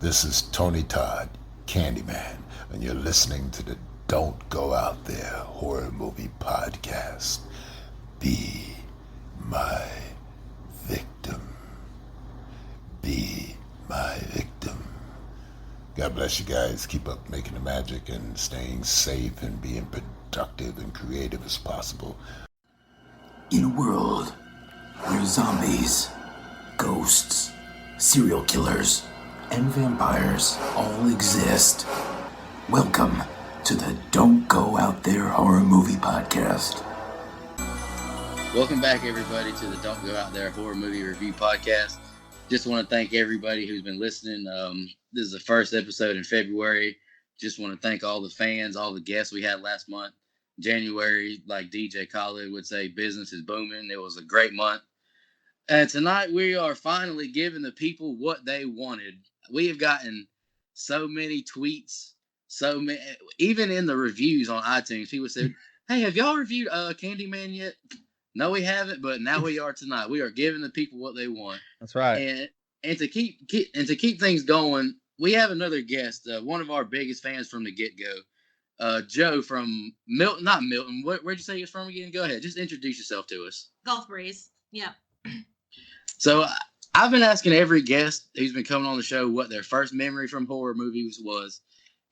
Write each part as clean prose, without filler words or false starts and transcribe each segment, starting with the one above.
This is Tony Todd, Candyman, and you're listening to the Don't Go Out There Horror Movie Podcast. Be my victim. Be my victim. God bless you guys. Keep up making the magic and staying safe and being productive and creative as possible. In a world where zombies, ghosts, serial killers, and vampires all exist, welcome to the Don't Go Out There Horror Movie Podcast. Welcome back, everybody, to the Don't Go Out There Horror Movie Review Podcast. Just want to thank everybody who's been listening. This is the first episode in February. Just want to thank all the fans, all the guests we had last month. January, like DJ Khaled would say, business is booming. It was a great month. And tonight we are finally giving the people what they wanted. We have gotten so many tweets, so many, even in the reviews on iTunes, people said, "Hey, have y'all reviewed Candyman yet?" No, we haven't, but now we are tonight. We are giving the people what they want. That's right. And to keep things going, we have another guest, one of our biggest fans from the get-go, Joe from Milton, not Milton. Where'd you say he was from again? Go ahead, just introduce yourself to us. Gulf Breeze. Yep. So I've been asking every guest who's been coming on the show what their first memory from horror movies was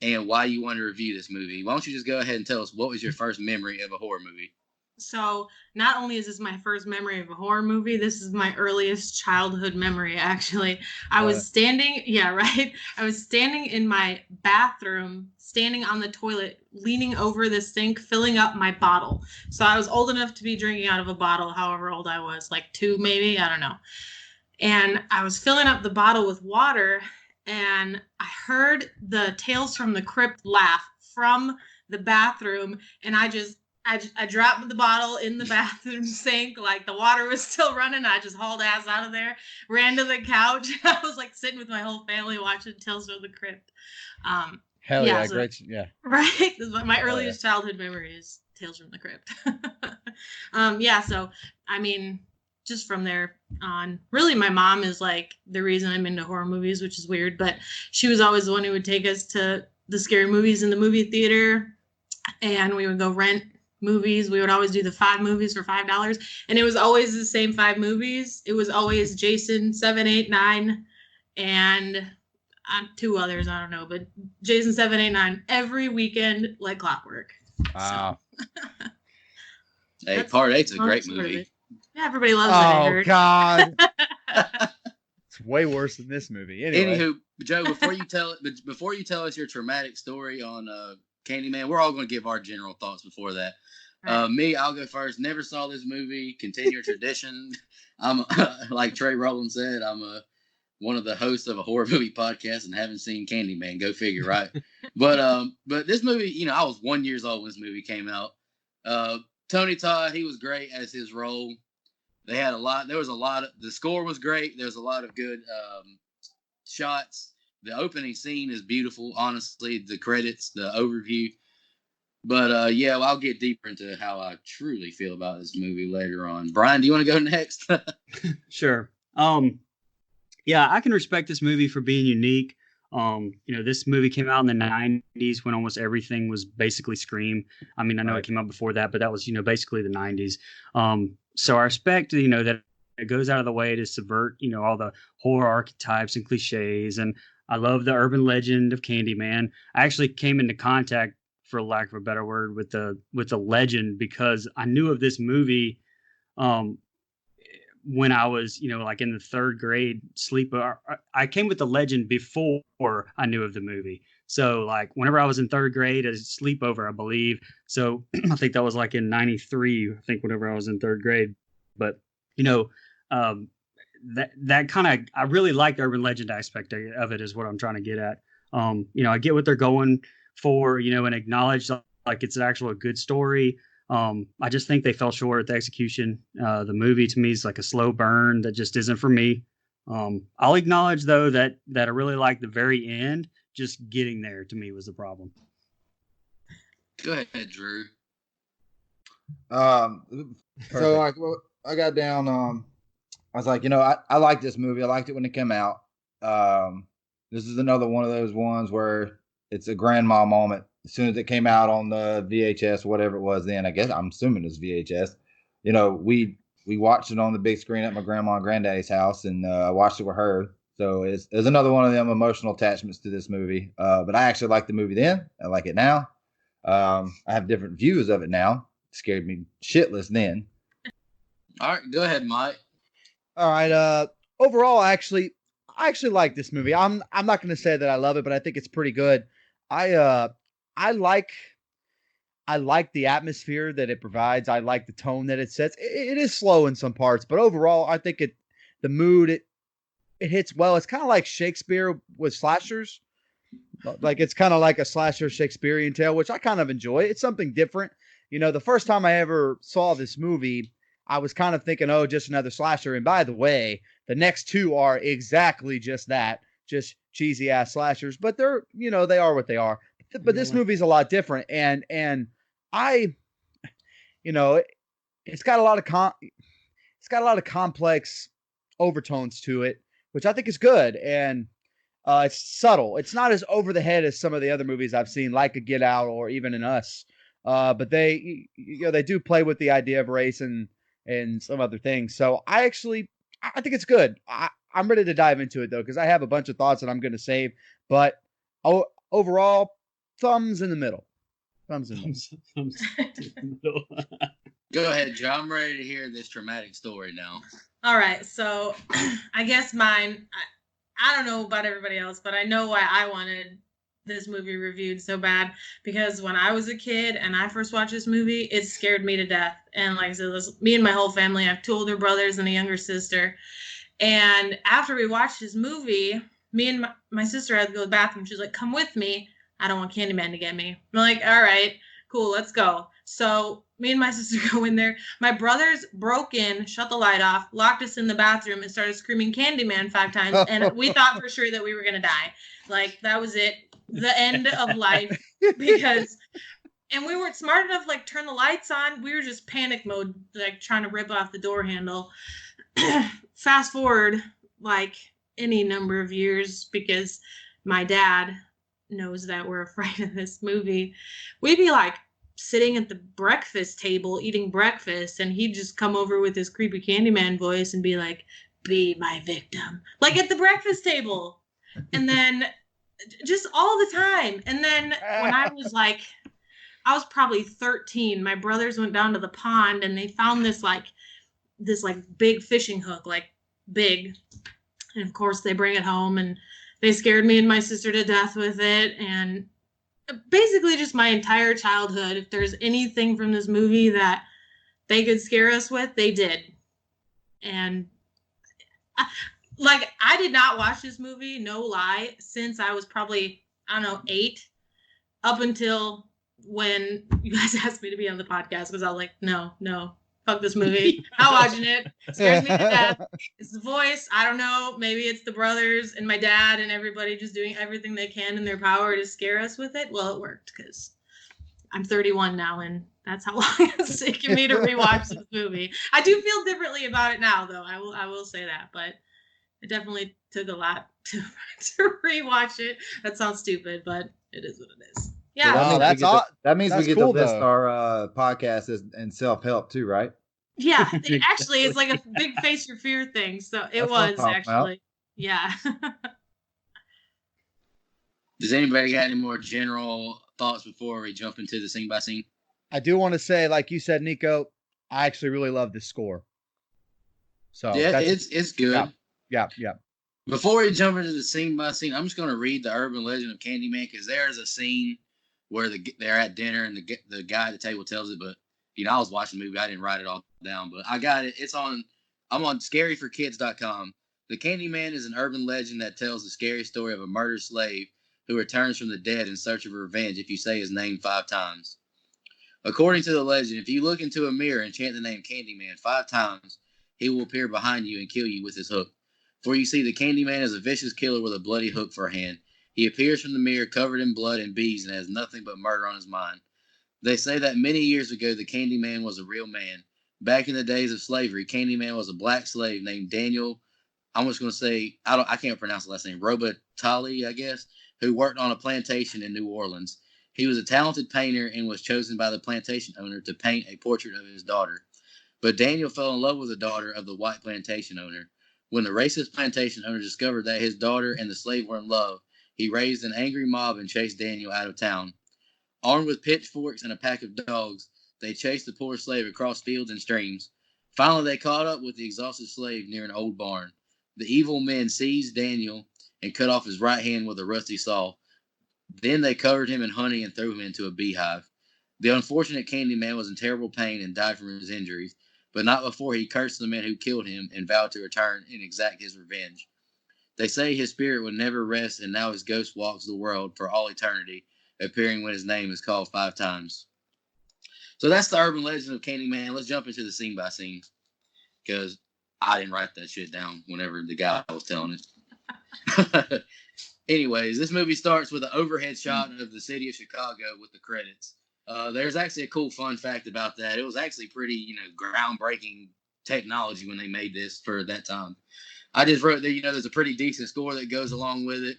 and why you want to review this movie. Why don't you just go ahead and tell us what was your first memory of a horror movie? So not only is this my first memory of a horror movie, this is my earliest childhood memory, actually. I was standing in my bathroom, standing on the toilet, leaning over the sink, filling up my bottle. So I was old enough to be drinking out of a bottle, however old I was, like 2 maybe, I don't know. And I was filling up the bottle with water, and I heard the Tales from the Crypt laugh from the bathroom, and I dropped the bottle in the bathroom sink, like the water was still running. I just hauled ass out of there, ran to the couch. I was like sitting with my whole family watching Tales from the Crypt. Hell yeah, great. Yeah. Right? My earliest childhood memory is Tales from the Crypt. So, I mean, just from there on, really my mom is like the reason I'm into horror movies, which is weird, but she was always the one who would take us to the scary movies in the movie theater, and we would go rent movies. We would always do the 5 movies for $5, and it was always the same 5 movies. It was always Jason 7, 8, 9, and 2 others, I don't know, but Jason 7, 8, 9 every weekend like clockwork. Wow. So. Hey, Part 8's a great movie. Yeah, everybody loves it. I heard. God. It's way worse than this movie. Anyway. Anywho, Joe, before you tell us your traumatic story on Candyman, we're all going to give our general thoughts before that. Me, I'll go first. Never saw this movie. Continue tradition. I'm like Trey Rowland said, I'm one of the hosts of a horror movie podcast and haven't seen Candyman. Go figure, right? But this movie, I was 1 year old when this movie came out. Tony Todd, he was great as his role. There was a lot of, the score was great. There's a lot of good shots. The opening scene is beautiful, honestly. The credits, the overview. But, I'll get deeper into how I truly feel about this movie later on. Brian, do you want to go next? Sure. I can respect this movie for being unique. This movie came out in the 90s when almost everything was basically Scream. I mean, I know it came out before that, but that was, basically the 90s. So I respect, that it goes out of the way to subvert, all the horror archetypes and cliches. And I love the urban legend of Candyman. I actually came into contact, for lack of a better word, with the legend because I knew of this movie when I was, like in the 3rd grade sleepover. I came with the legend before I knew of the movie. So like whenever I was in 3rd grade, a sleepover, I believe. So I think that was like in 93, I think whenever I was in 3rd grade. But, that kind of, I really like the urban legend aspect of it is what I'm trying to get at. I get what they're going for, and acknowledge like it's actually a good story. I just think they fell short at the execution. The movie to me is like a slow burn that just isn't for me. I'll acknowledge though that I really like the very end. Just getting there to me was the problem. Go ahead, Drew. So like I got down. I was like, I like this movie. I liked it when it came out. This is another one of those ones where it's a grandma moment. As soon as it came out on the VHS, whatever it was then, I guess I'm assuming it's VHS. You know, we watched it on the big screen at my grandma and granddaddy's house, and I watched it with her. So it's another one of them emotional attachments to this movie. But I actually liked the movie then. I like it now. I have different views of it now. It scared me shitless then. All right, go ahead, Mike. All right. Overall, I actually like this movie. I'm not going to say that I love it, but I think it's pretty good. I I like I like the atmosphere that it provides. I like the tone that it sets. It is slow in some parts, but overall, I think the mood it hits well. It's kind of like Shakespeare with slashers. Like it's kind of like a slasher Shakespearean tale, which I kind of enjoy. It's something different. You know, the first time I ever saw this movie, I was kind of thinking, oh, just another slasher. And by the way, the next two are exactly just that, just cheesy ass slashers. But they're, you know, they are what they are. But this movie's a lot different, and I, you know, it's got a lot of it's got a lot of complex overtones to it, which I think is good. And it's subtle. It's not as over the head as some of the other movies I've seen, like a Get Out or even in Us. But they do play with the idea of race and some other things. So I think it's good. I'm ready to dive into it though, because I have a bunch of thoughts that I'm going to save. But overall, thumbs in the middle. Thumbs in the middle. Go ahead, Joe. I'm ready to hear this traumatic story now. All right, so I guess mine. I don't know about everybody else, but I know why I wanted this movie reviewed so bad, because when I was a kid and I first watched this movie, it scared me to death. And like I said, me and my whole family, I have 2 older brothers and a younger sister. And after we watched this movie, me and my sister had to go to the bathroom. She's like, come with me. I don't want Candyman to get me. I'm like, all right, cool, let's go. So me and my sister go in there. My brothers broke in, shut the light off, locked us in the bathroom, and started screaming Candyman 5 times. And we thought for sure that we were going to die. Like, that was it. The end of life. Because, and we weren't smart enough to, like, turn the lights on. We were just panic mode, like, trying to rip off the door handle. Fast forward, like, any number of years, because my dad knows that we're afraid of this movie. We'd be, like, sitting at the breakfast table eating breakfast, and he'd just come over with his creepy Candyman voice and be like, be my victim, like at the breakfast table. And then just all the time. And then when I was probably 13, my brothers went down to the pond and they found this big fishing hook, like big. And of course they bring it home and they scared me and my sister to death with it. And basically just my entire childhood, if there's anything from this movie that they could scare us with, they did. And I did not watch this movie, no lie, since I was probably, I don't know, 8, up until when you guys asked me to be on the podcast, because I was like, no, fuck this movie. Not watching it. It scares me to death. It's the voice. I don't know. Maybe it's the brothers and my dad and everybody just doing everything they can in their power to scare us with it. Well, it worked, because I'm 31 now, and that's how long it's taken me to rewatch this movie. I do feel differently about it now, though. I will say that, but it definitely took a lot to rewatch it. That sounds stupid, but it is what it is. Yeah. So that means we get cool, to list though. our podcast in self-help too, right? Yeah, actually, it's like a big face your fear thing. So it That's what I'm was talking actually. about. Yeah. Does anybody got any more general thoughts before we jump into the scene by scene? I do want to say, like you said, Nico, I actually really love this score. So Yeah, it's good. Yeah. Before we jump into the scene by scene, I'm just going to read the urban legend of Candyman, because there's a scene where they're at dinner and the guy at the table tells it. But I was watching the movie, I didn't write it all down, but I got it. I'm on scaryforkids.com. The Candyman is an urban legend that tells the scary story of a murdered slave who returns from the dead in search of revenge if you say his name 5 times. According to the legend, if you look into a mirror and chant the name Candyman 5 times, he will appear behind you and kill you with his hook. For you see, the Candyman is a vicious killer with a bloody hook for a hand. He appears from the mirror covered in blood and bees and has nothing but murder on his mind. They say that many years ago, the Candyman was a real man. Back in the days of slavery, Candyman was a black slave named Daniel I'm just going to say, I can't pronounce the last name, Robatali, I guess, who worked on a plantation in New Orleans. He was a talented painter and was chosen by the plantation owner to paint a portrait of his daughter. But Daniel fell in love with the daughter of the white plantation owner. When the racist plantation owner discovered that his daughter and the slave were in love, he raised an angry mob and chased Daniel out of town. Armed with pitchforks and a pack of dogs, they chased the poor slave across fields and streams. Finally, they caught up with the exhausted slave near an old barn. The evil men seized Daniel and cut off his right hand with a rusty saw. Then they covered him in honey and threw him into a beehive. The unfortunate Candyman was in terrible pain and died from his injuries, but not before he cursed the men who killed him and vowed to return and exact his revenge. They say his spirit would never rest, and now his ghost walks the world for all eternity, appearing when his name is called 5 times. So that's the urban legend of Candyman. Let's jump into the scene by scene, because I didn't write that shit down whenever the guy was telling it. Anyways, this movie starts with an overhead shot of the city of Chicago with the credits. There's actually a cool fun fact about that. It was actually pretty, groundbreaking technology when they made this for that time. I just wrote that, there's a pretty decent score that goes along with it.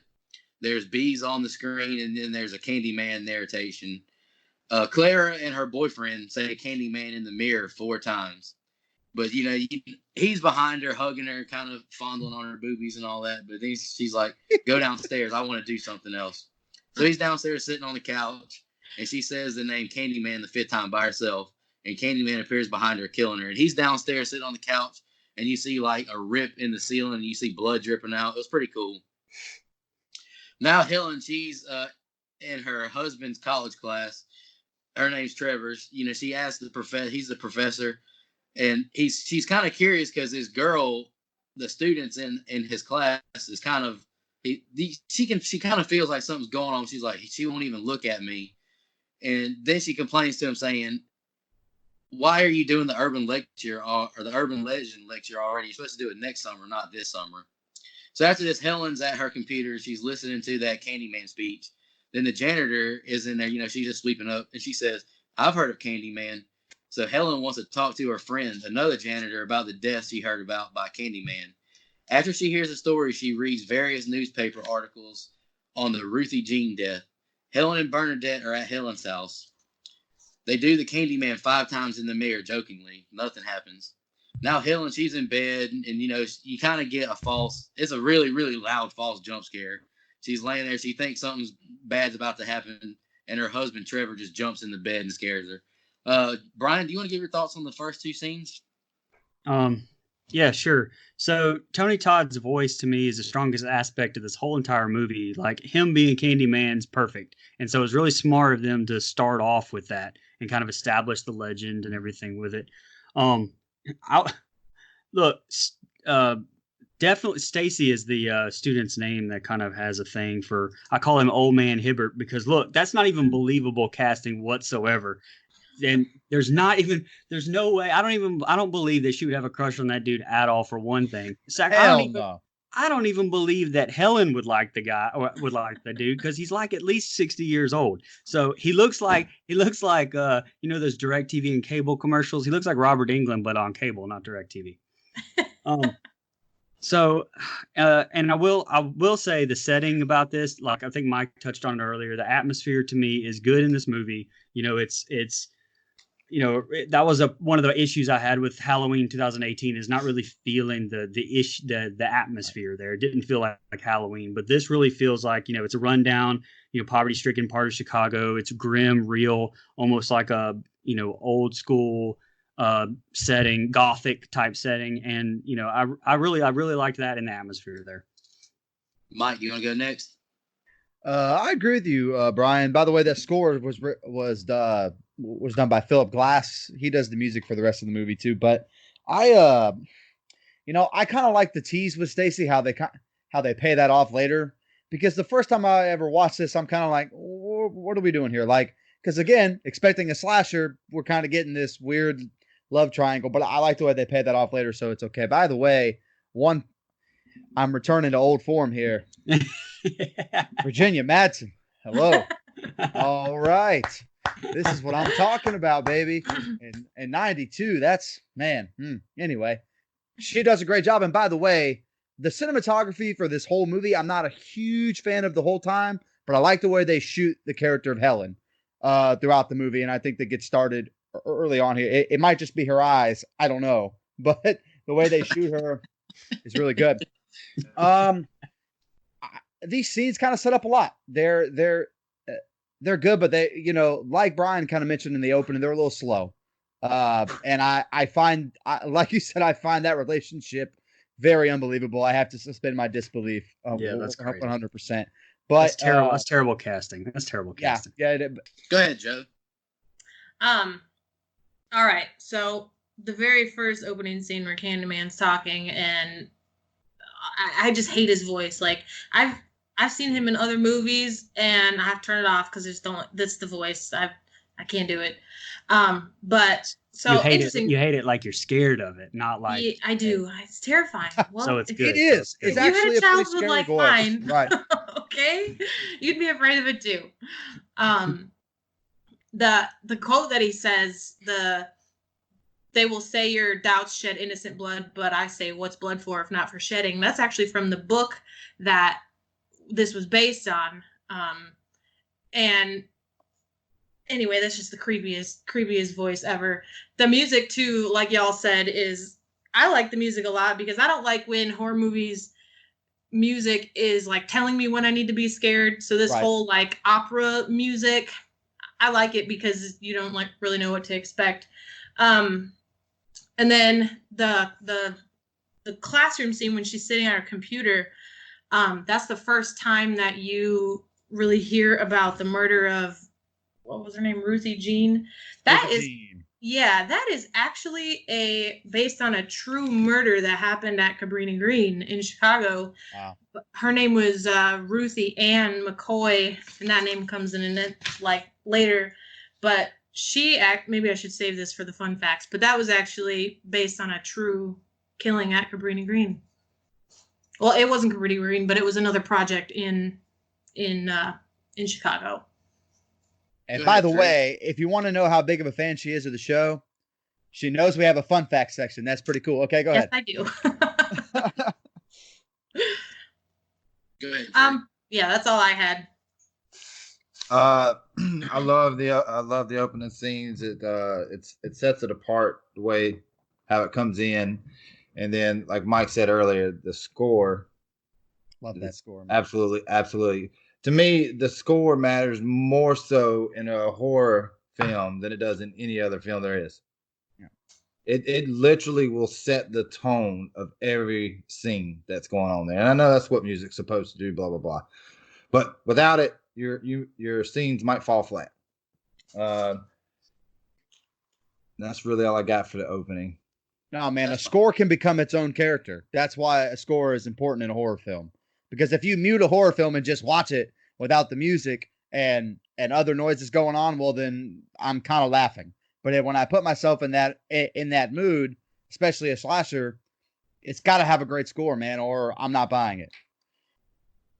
There's bees on the screen, and then there's a Candyman narration. Clara and her boyfriend say Candyman in the mirror 4 times. But, he's behind her, hugging her, kind of fondling on her boobies and all that. But then she's like, go downstairs. I want to do something else. So he's downstairs sitting on the couch, and she says the name Candyman the 5th time by herself. And Candyman appears behind her, killing her. And he's downstairs sitting on the couch, and you see, like, a rip in the ceiling, and you see blood dripping out. It was pretty cool. Now Helen, she's in her husband's college class. Her name's Trevor. She asks the professor. He's the professor. And she's kind of curious because this girl, the students in his class, is kind of she kind of feels like something's going on. She's like, she won't even look at me. And then she complains to him saying, why are you doing the urban lecture or the urban legend lecture already? You're supposed to do it next summer, not this summer. So after this, Helen's at her computer. She's listening to that Candyman speech. Then the janitor is in there. She's just sweeping up. And she says, I've heard of Candyman. So Helen wants to talk to her friend, another janitor, about the death she heard about by Candyman. After she hears the story, she reads various newspaper articles on the Ruthie Jean death. Helen and Bernadette are at Helen's house. They do the Candyman 5 times in the mirror, jokingly. Nothing happens. Now Helen, she's in bed, and you kind of get it's a really, really loud false jump scare. She's laying there, she thinks something's bad's about to happen, and her husband Trevor just jumps in the bed and scares her. Brian, do you want to give your thoughts on the first 2 scenes? Yeah, sure. So Tony Todd's voice to me is the strongest aspect of this whole entire movie. Like, him being Candyman's perfect. And so it's really smart of them to start off with that and kind of establish the legend and everything with it. Definitely Stacy is the student's name that kind of has a thing for, I call him Old Man Hibbert, because look, that's not even believable casting whatsoever. And there's no way. I don't believe that she would have a crush on that dude at all, for one thing. I don't even believe that Helen would like the guy or would like the dude, because he's like at least 60 years old. So he looks like those DirecTV and cable commercials. He looks like Robert Englund, but on cable, not DirecTV. And I will say the setting about this, like I think Mike touched on it earlier, the atmosphere to me is good in this movie. That was one of the issues I had with Halloween 2018, is not really feeling the atmosphere there. It didn't feel like Halloween, but this really feels like, it's a rundown, poverty-stricken part of Chicago. It's grim, real, almost like a, old school setting, Gothic type setting. And, I really liked that in the atmosphere there. Mike, you want to go next? I agree with you, Brian. By the way, that score was done by Philip Glass. He does the music for the rest of the movie too. But I kind of like the tease with Stacy, how they pay that off later. Because the first time I ever watched this, I'm kind of like, what are we doing here? Like, because again, expecting a slasher, we're kind of getting this weird love triangle. But I like the way they pay that off later, so it's okay. By the way, I'm returning to old form here. Virginia Madsen. Hello. All right. This is what I'm talking about, baby. And 92, that's, man. Anyway, she does a great job. And by the way, the cinematography for this whole movie, I'm not a huge fan of the whole time, but I like the way they shoot the character of Helen throughout the movie, and I think that gets started early on here. It might just be her eyes, I don't know, but the way they shoot her is really good. These scenes kind of set up a lot. They're good, but they, like Brian kind of mentioned in the opening, they're a little slow. And I find, like you said, I find that relationship very unbelievable. I have to suspend my disbelief. Yeah, that's crazy. 100%. But that's terrible. That's terrible casting. That's terrible casting. Yeah. Go ahead, Joe. All right. So the very first opening scene where Candyman's talking, and I just hate his voice. Like I've seen him in other movies, and I have to turn it off because that's the voice. I can't do it. But so you hate interesting. it. You hate it like you're scared of it, not like. Yeah, I do. It's terrifying. Well, so it's good. It is. It's you actually had a childhood pretty scary like voice. mine, Right? Okay, you'd be afraid of it too. The quote that he says, they will say your doubts shed innocent blood, but I say what's blood for if not for shedding. That's actually from the book that this was based on. And anyway, that's just the creepiest voice ever. The music too, like y'all said, I like the music a lot because I don't like when horror movies music is like telling me when I need to be scared. So this whole like opera music, I like it because you don't like really know what to expect. And then the classroom scene when she's sitting at her computer, that's the first time that you really hear about the murder of, what was her name? Ruthie Jean. That is actually based on a true murder that happened at Cabrini Green in Chicago. Wow. Her name was Ruthie Ann McCoy, and that name comes in it like later. But maybe I should save this for the fun facts, but that was actually based on a true killing at Cabrini Green. Well, it wasn't Cabrini Green, but it was another project in Chicago. And by the way, if you want to know how big of a fan she is of the show, she knows we have a fun fact section. That's pretty cool. Okay, go ahead. Yes, I do. Go ahead. Yeah, that's all I had. I love the opening scenes. It sets it apart the way how it comes in, and then like Mike said earlier, the score. Love that score. Man. Absolutely. To me, the score matters more so in a horror film than it does in any other film there is. Yeah. It literally will set the tone of every scene that's going on there. And I know that's what music's supposed to do, blah, blah, blah. But without it, your scenes might fall flat. That's really all I got for the opening. No, man, a score can become its own character. That's why a score is important in a horror film. Because if you mute a horror film and just watch it without the music and other noises going on, well, then I'm kind of laughing. But when I put myself in that mood, especially a slasher, it's got to have a great score, man, or I'm not buying it.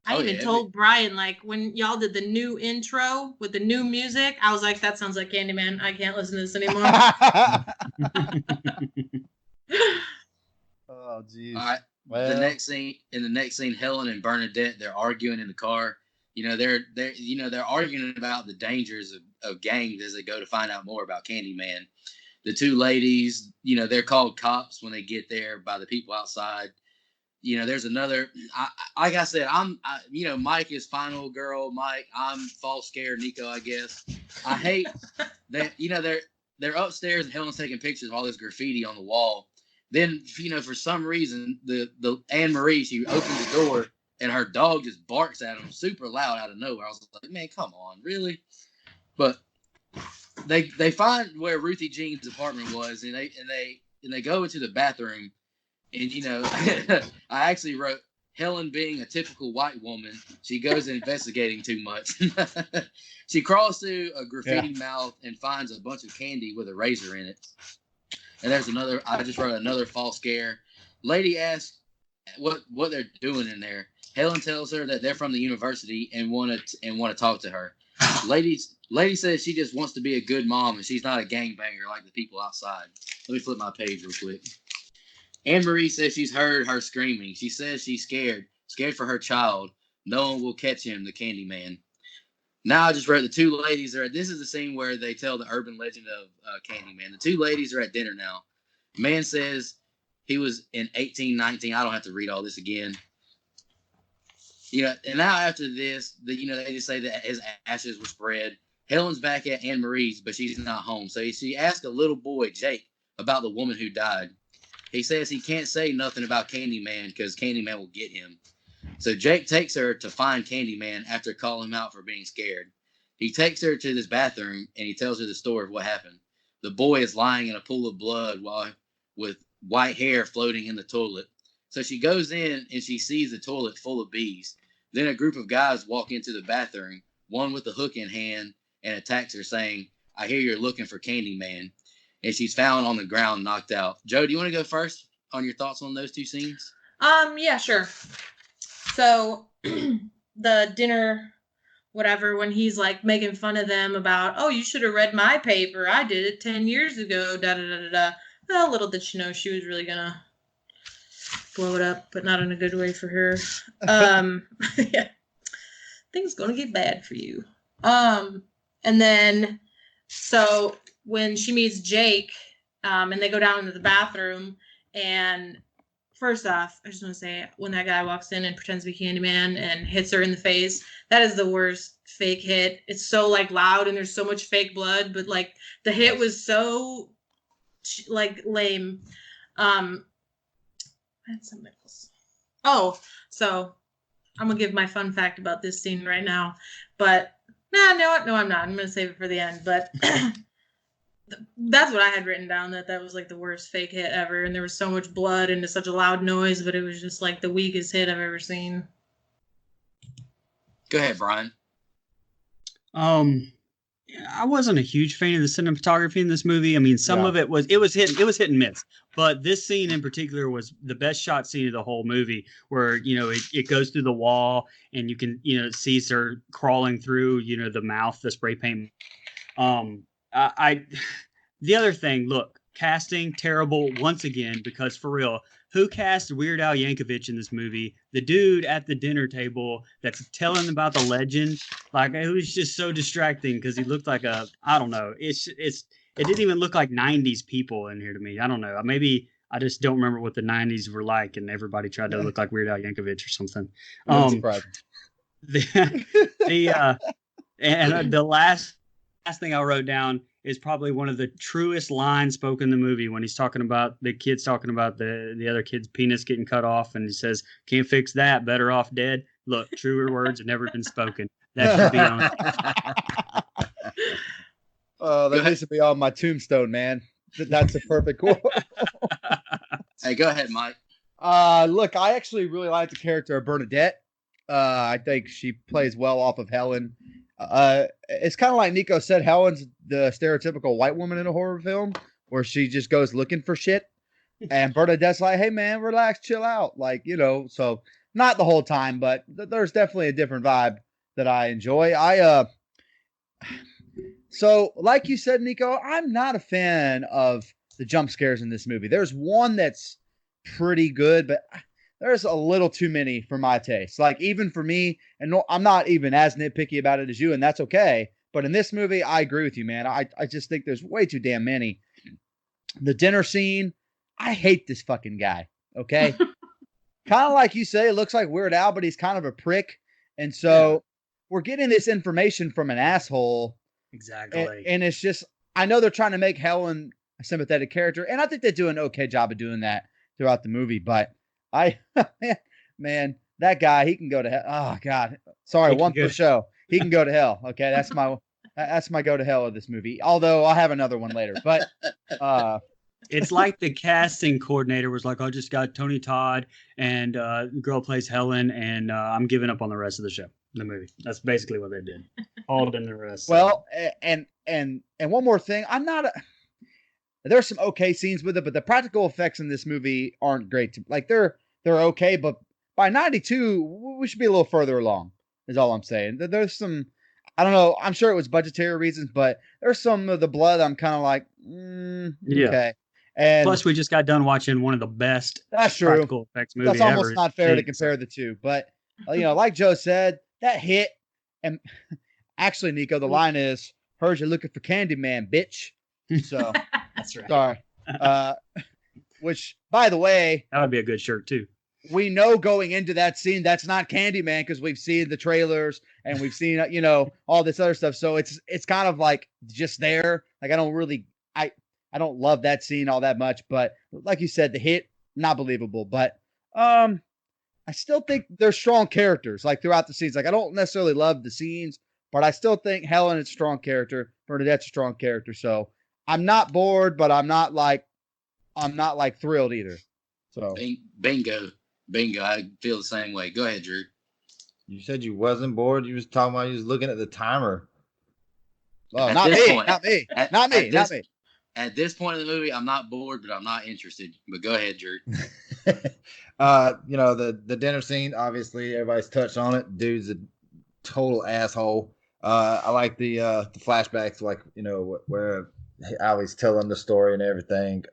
I even told Brian, like, when y'all did the new intro with the new music, I was like, that sounds like Candyman. I can't listen to this anymore. Oh, geez. All right. Well, the next scene, Helen and Bernadette, they're arguing in the car. They're arguing about the dangers of gangs as they go to find out more about Candyman. The two ladies, they're called cops when they get there by the people outside. There's another. Like I said, Mike is final girl. Mike, I'm false scared. Nico, I guess. I hate that. They're upstairs and Helen's taking pictures of all this graffiti on the wall. Then, for some reason, the Anne Marie, she opens the door and her dog just barks at them super loud out of nowhere. I was like, man, come on, really? But they find where Ruthie Jean's apartment was, and they go into the bathroom, and I actually wrote Helen being a typical white woman. She goes investigating too much. She crawls through a graffiti mouth and finds a bunch of candy with a razor in it. And there's another. I just wrote another false scare. Lady asks what they're doing in there. Helen tells her that they're from the university and want to talk to her. Lady says she just wants to be a good mom and she's not a gangbanger like the people outside. Let me flip my page real quick. Anne Marie says she's heard her screaming. She says she's scared for her child. No one will catch him, the Candyman. Now I just read the two ladies are. This is the scene where they tell the urban legend of Candyman. The two ladies are at dinner now. Man says he was in 1819. I don't have to read all this again. And now after this, they just say that his ashes were spread. Helen's back at Anne Marie's, but she's not home. So she asked a little boy, Jake, about the woman who died. He says he can't say nothing about Candyman because Candyman will get him. So Jake takes her to find Candyman after calling him out for being scared. He takes her to this bathroom and he tells her the story of what happened. The boy is lying in a pool of blood with white hair floating in the toilet. So she goes in and she sees the toilet full of bees. Then a group of guys walk into the bathroom, one with a hook in hand, and attacks her saying, "I hear you're looking for Candyman." And she's found on the ground, knocked out. Joe, do you want to go first on your thoughts on those two scenes? Yeah, sure. So the dinner, whatever, when he's like making fun of them about, oh, you should have read my paper. I did it 10 years ago. Da da da da da. Well, little did she know she was really gonna blow it up, but not in a good way for her. Yeah, things gonna get bad for you. And then so when she meets Jake, and they go down into the bathroom, and first off, I just want to say, when that guy walks in and pretends to be Candyman and hits her in the face, that is the worst fake hit. It's so like loud and there's so much fake blood, but like the hit was so like lame. I had something else. Oh, so I'm gonna give my fun fact about this scene right now, but no, I'm not. I'm gonna save it for the end. But that's what I had written down, that was like the worst fake hit ever, and there was so much blood and such a loud noise, but it was just like the weakest hit I've ever seen. Go ahead, Brian. I wasn't a huge fan of the cinematography in this movie. I mean, some of it was hit and miss, but this scene in particular was the best shot scene of the whole movie, where it goes through the wall and you can it sees her crawling through the mouth, the spray paint. The other thing, look, casting terrible once again, because for real, who cast Weird Al Yankovic in this movie? The dude at the dinner table that's telling about the legend. Like, it was just so distracting because he looked like I don't know. It didn't even look like 90s people in here to me. I don't know. Maybe I just don't remember what the 90s were like, and everybody tried to look like Weird Al Yankovic or something. And the last thing I wrote down is probably one of the truest lines spoken in the movie, when he's talking about the kids talking about the other kid's penis getting cut off, and he says, "Can't fix that, better off dead." Look, truer words have never been spoken. That should be on. That needs to be on my tombstone, man. That's a perfect quote. Hey, go ahead, Mike. Look, I actually really like the character of Bernadette. I think she plays well off of Helen. It's kind of like Nico said, Helen's the stereotypical white woman in a horror film where she just goes looking for shit. And Bernadette's like, hey, man, relax, chill out. Like, so not the whole time, but there's definitely a different vibe that I enjoy. So like you said, Nico, I'm not a fan of the jump scares in this movie. There's one that's pretty good, but there's a little too many for my taste. Like, even for me, and no, I'm not even as nitpicky about it as you, and that's okay. But in this movie, I agree with you, man. I just think there's way too damn many. The dinner scene, I hate this fucking guy, okay? Kind of like you say, it looks like Weird Al, but he's kind of a prick. And so we're getting this information from an asshole. Exactly. And it's just, I know they're trying to make Helen a sympathetic character, and I think they do an okay job of doing that throughout the movie, but man, that guy, he can go to hell. Oh God. Sorry, one for show. He can go to hell. Okay. That's my go to hell of this movie. Although I'll have another one later, but, it's like the casting coordinator was like, I just got Tony Todd and the girl plays Helen, and I'm giving up on the rest of the show, the movie. That's basically what they did. All in the rest. Well, and one more thing, there's some okay scenes with it, but the practical effects in this movie aren't great. Like, they're okay, but by 92, we should be a little further along, is all I'm saying. There's some, I don't know, I'm sure it was budgetary reasons, but there's some of the blood I'm kind of like, okay. And Plus, we just got done watching one of the best that's true. practical effects movie That's almost ever. not fair to So- compare the two, but like Joe said, that hit. And actually, Nico, the line is, "Heard you're looking for Candyman, bitch." So That's right. sorry. Which, by the way, That would be a good shirt too. we know going into that scene that's not Candyman because we've seen the trailers and we've seen all this other stuff. So it's kind of like just there. Like I don't love that scene all that much, but like you said, the hit not believable. But I still think they're strong characters like throughout the scenes. Like I don't necessarily love the scenes, but I still think Helen is a strong character. Bernadette's a strong character. So I'm not bored, but I'm not like thrilled either. So Bingo. I feel the same way. Go ahead, Drew. You said you wasn't bored. You was talking about you was looking at the timer. well, At not this me, point- not me, at- not me, at not this- me. At this point in the movie, I'm not bored, but I'm not interested. But go ahead, Drew. The dinner scene, obviously everybody's touched on it. Dude's a total asshole. I like the flashbacks, like where Allie's telling the story and everything.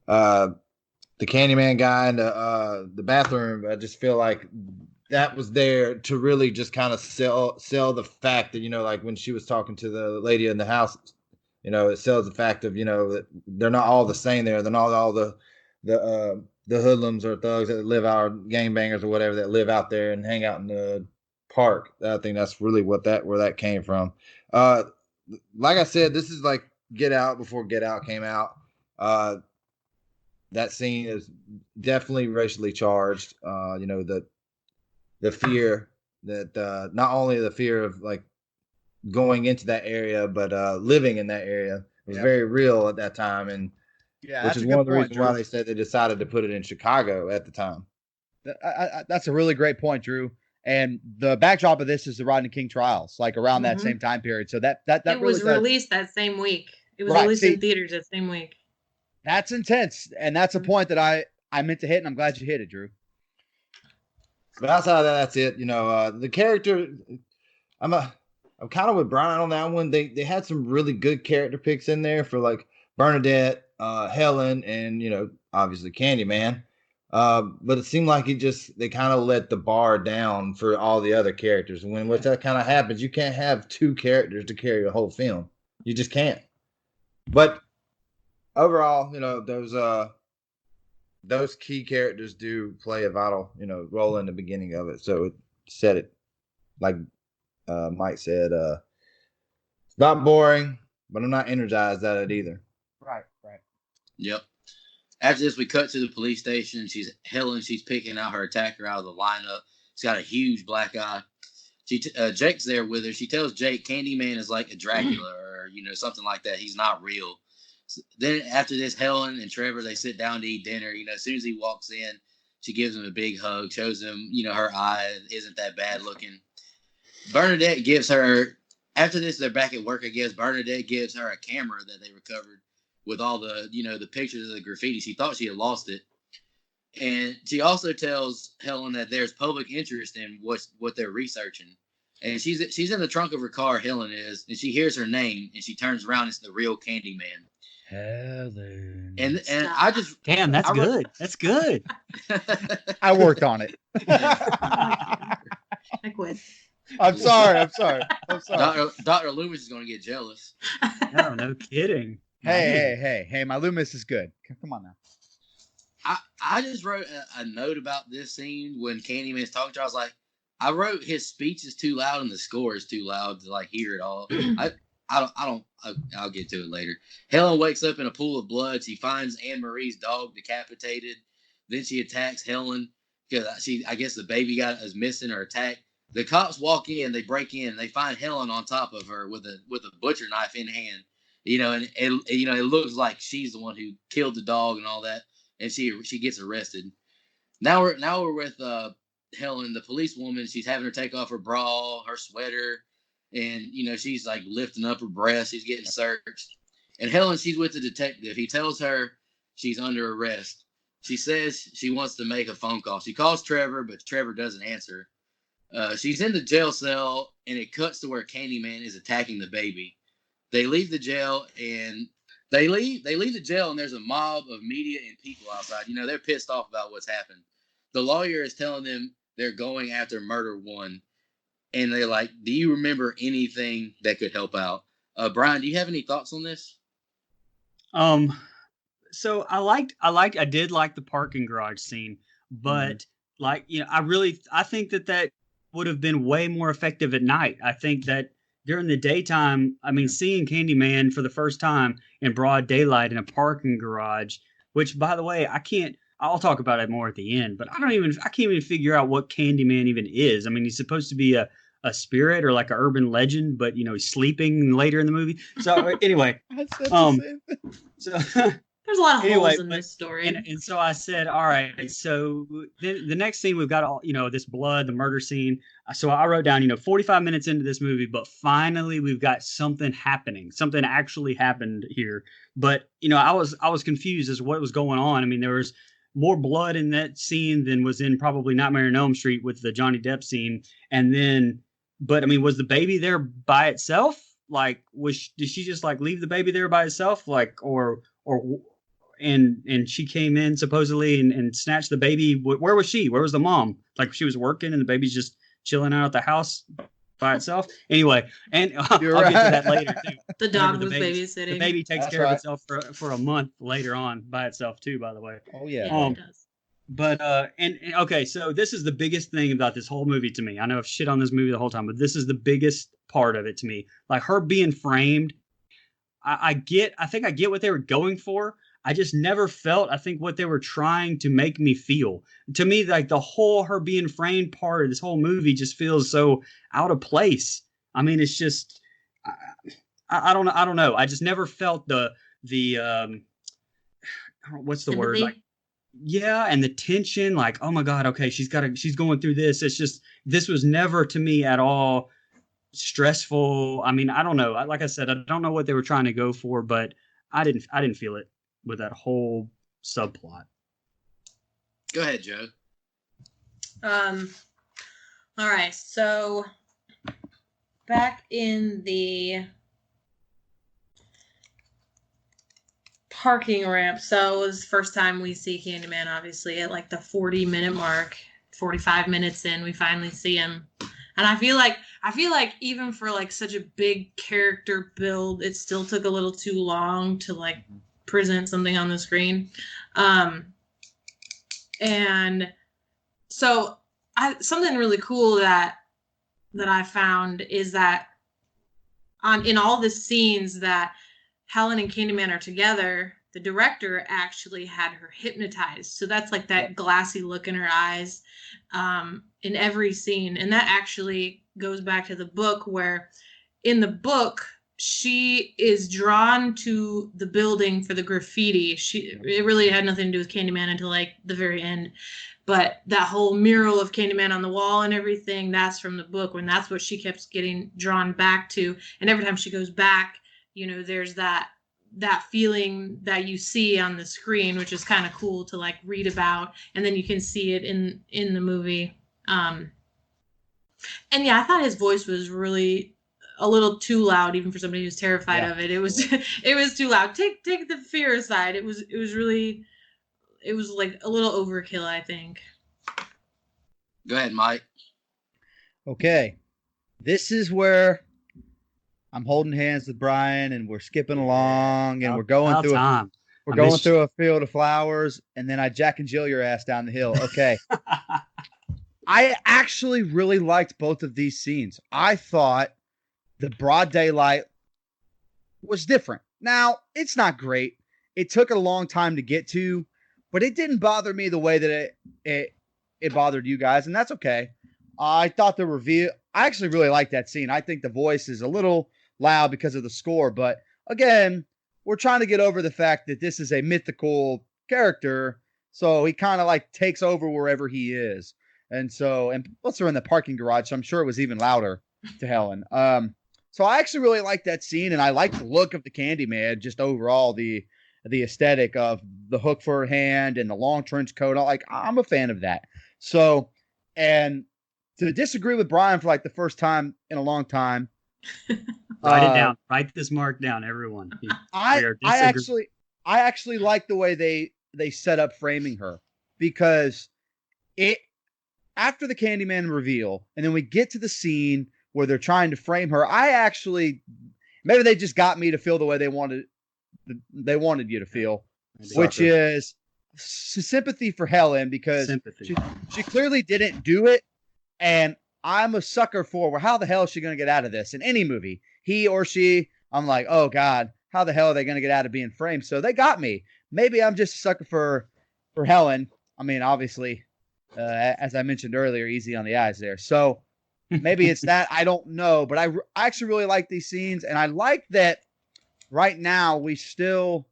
The Candyman guy in the bathroom, I just feel like that was there to really just kind of sell the fact that like when she was talking to the lady in the house, it sells the fact of that they're not all the same there. They're not all the hoodlums or thugs that live out, or gangbangers or whatever that live out there and hang out in the park. I think that's really where that came from. Like I said, this is like Get Out before Get Out came out. That scene is definitely racially charged. The fear that not only the fear of like going into that area, but living in that area was very real at that time, and Yeah, which that's is a one good of the point, reasons why Drew. they said they decided to put it in Chicago at the time. That's a really great point, Drew. And the backdrop of this is the Rodney King trials, like around that Mhm. same time period. So that It really was does, released that same week. It was Right, released see- in theaters that same week. that's intense, and that's a point that I meant to hit, and I'm glad you hit it, Drew. But outside of that, that's it. The character, I'm kind of with Brian on that one. They had some really good character picks in there for like Bernadette, Helen, and obviously Candyman. But it seemed like they kind of let the bar down for all the other characters. And when that kind of happens, you can't have two characters to carry a whole film. You just can't. But overall, those key characters do play a vital, role in the beginning of it. So it set it, like Mike said, it's not boring, but I'm not energized at it either. Right. Yep. After this, we cut to the police station. She's picking out her attacker out of the lineup. She's got a huge black eye. Jake's there with her. She tells Jake Candyman is like a Dracula or something like that. He's not real. So then after this, Helen and Trevor, they sit down to eat dinner. As soon as he walks in, she gives him a big hug, shows him her eye isn't that bad looking. Bernadette gives her, after this, they're back at work, I guess. Bernadette gives her a camera that they recovered with all the the pictures of the graffiti. She thought she had lost it. And she also tells Helen that there's public interest in what they're researching. And she's in the trunk of her car, Helen is, and she hears her name, and she turns around. It's the real Candyman. Helen. And I just Damn, that's good. That's good. I worked on it. I quit. I'm sorry. Dr. Loomis is going to get jealous. No kidding. Hey, my Loomis is good. Come on now. I just wrote a note about this scene when Candyman's talking to her. I was like, I wrote his speech is too loud and the score is too loud to like hear it all. I'll get to it later. Helen wakes up in a pool of blood. She finds Anne Marie's dog decapitated. Then she attacks Helen because I guess the baby is missing or attacked. The cops walk in, they break in, they find Helen on top of her with a butcher knife in hand. And it looks like she's the one who killed the dog and all that, and she gets arrested. Now we're with Helen, the policewoman. She's having her take off her bra, her sweater, and she's like lifting up her breast. She's getting searched, and Helen, she's with the detective. He tells her she's under arrest. She says she wants to make a phone call. She calls Trevor, but Trevor doesn't answer. She's in the jail cell, and it cuts to where Candyman is attacking the baby. They leave the jail, and They leave the jail, and there's a mob of media and people outside. You know, they're pissed off about what's happened. The lawyer is telling them they're going after murder one, and they're like, do you remember anything that could help out? Brian, do you have any thoughts on this? So I did like the parking garage scene, but like, you know, I think that would have been way more effective at night. I think that during the daytime, I mean, seeing Candyman for the first time in broad daylight in a parking garage, which, by the way, I'll talk about it more at the end, but I can't even figure out what Candyman even is. I mean, he's supposed to be a spirit or like an urban legend, but you know, he's sleeping later in the movie. So anyway, so there's a lot of holes in this story. And so I said, all right, so the next scene, we've got all, you know, this blood, the murder scene. So I wrote down, you know, 45 minutes into this movie, but finally we've got something happening. Something actually happened here. But, you know, I was confused as to what was going on. I mean, there was more blood in that scene than was in probably Nightmare on Elm Street with the Johnny Depp scene. And then, but I mean, was the baby there by itself? Like, did she just like leave the baby there by itself? Like, and she came in supposedly and snatched the baby. Where was she? Where was the mom? Like, she was working and the baby's just chilling out at the house by itself. Anyway, and I'll get to that later too. The dog was babysitting. The baby takes care of itself for a month later on by itself too, by the way. Oh yeah. It does. But and okay, so this is the biggest thing about this whole movie to me. I know I've shit on this movie the whole time, but this is the biggest part of it to me. Like, her being framed, I think I get what they were going for. I just never felt, I think, what they were trying to make me feel. To me, like, the whole her being framed part of this whole movie just feels so out of place. I mean, it's just, I don't know. I just never felt the what's the word? Like, yeah, and the tension, like, oh my God, okay, she's going through this. It's just, this was never to me at all stressful. I mean, I don't know. Like I said, I don't know what they were trying to go for, but I didn't feel it with that whole subplot. Go ahead, Joe. All right, so back in the parking ramp. So it was the first time we see Candyman, obviously, at like the 40-minute mark. 45 minutes in, we finally see him. And I feel like even for like such a big character build, it still took a little too long to like present something on the screen. And so something really cool that I found is that in all the scenes that Helen and Candyman are together, the director actually had her hypnotized. So that's like that glassy look in her eyes in every scene. And that actually goes back to the book, where in the book, she is drawn to the building for the graffiti. It really had nothing to do with Candyman until like the very end. But that whole mural of Candyman on the wall and everything, that's from the book, and that's what she kept getting drawn back to. And every time she goes back, you know, there's that feeling that you see on the screen, which is kind of cool to like read about, and then you can see it in the movie. And yeah, I thought his voice was really a little too loud, even for somebody who's terrified of it. It was too loud. Take the fear aside. It was like a little overkill, I think. Go ahead, Mike. Okay, this is where I'm holding hands with Brian, and we're skipping along, and we're going through a field of flowers, and then I Jack and Jill your ass down the hill. Okay. I actually really liked both of these scenes. I thought the broad daylight was different. Now, it's not great. It took a long time to get to, but it didn't bother me the way that it bothered you guys, and that's okay. I thought the reveal, I actually really liked that scene. I think the voice is a little loud because of the score, but again, we're trying to get over the fact that this is a mythical character, so he kind of like takes over wherever he is. And plus they're in the parking garage, so I'm sure it was even louder to Helen. So I actually really liked that scene, and I like the look of the Candyman, just overall the aesthetic of the hook for her hand and the long trench coat. I'm a fan of that. So, and to disagree with Brian for like the first time in a long time, Write it Uh, down. Write this mark down, everyone. We I are I disagreeing. actually I actually like the way they set up framing her because it after the Candyman reveal, and then we get to the scene where they're trying to frame her. I actually maybe they just got me to feel the way they wanted you to feel, which Sucker. is sympathy for Helen because Sympathy. she clearly didn't do it, and I'm a sucker for well, how the hell is she going to get out of this in any movie? He or she, I'm like, oh God, how the hell are they going to get out of being framed? So they got me. Maybe I'm just a sucker for Helen. I mean, obviously, as I mentioned earlier, easy on the eyes there. So maybe it's that. I don't know, but I actually really like these scenes, and I like that right now we still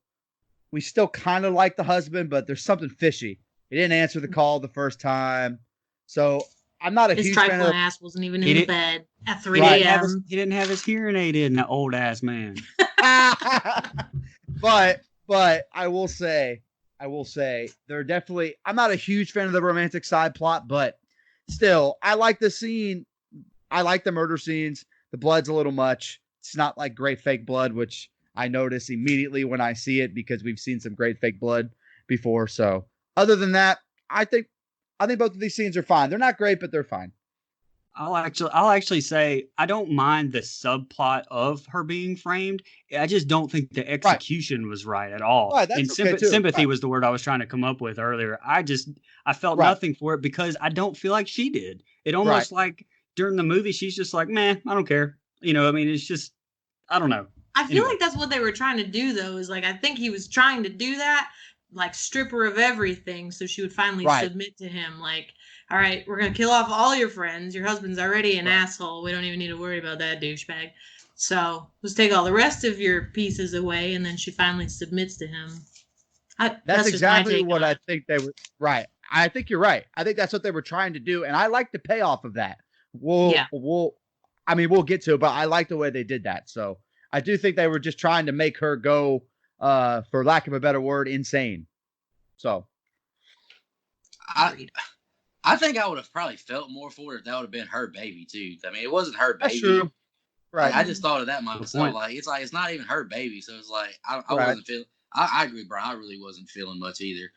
kind of like the husband, but there's something fishy. He didn't answer the call the first time, so I'm not a His huge fan of trifling ass wasn't even He in the did- bed at 3 Right. a.m. He didn't have his hearing aid in, that old ass man. but I will say they're definitely. I'm not a huge fan of the romantic side plot, but still, I like the scene. I like the murder scenes. The blood's a little much. It's not like great fake blood, which I notice immediately when I see it because we've seen some great fake blood before. So, other than that, I think both of these scenes are fine. They're not great, but they're fine. I'll actually say I don't mind the subplot of her being framed. I just don't think the execution was right at all. Right, that's And okay too. sympathy Right. was the word I was trying to come up with earlier. I felt Right. nothing for it because I don't feel like she did. It Right. almost like during the movie she's just like, man, I don't care. You know, I mean, it's just I don't know. I feel Anyway. like that's what they were trying to do, though. Is like I think he was trying to do that, like strip her of everything, so she would finally Right. submit to him. Like, all right, we're gonna kill off all your friends. Your husband's already an asshole. We don't even need to worry about that douchebag. So let's take all the rest of your pieces away, and then she finally submits to him. That's That's just my exactly take what on I it. think they were. Right. I think you're right. I think that's what they were trying to do, and I like the payoff of that. Yeah. We'll get to it, but I like the way they did that. So I do think they were just trying to make her go, for lack of a better word, insane. So I I think I would have probably felt more for it if that would have been her baby too. I mean, it wasn't her that's baby. true. Right. I just thought of that myself. point. Like it's not even her baby, so it's like I Right. wasn't feeling. I agree, Brian. I really wasn't feeling much either.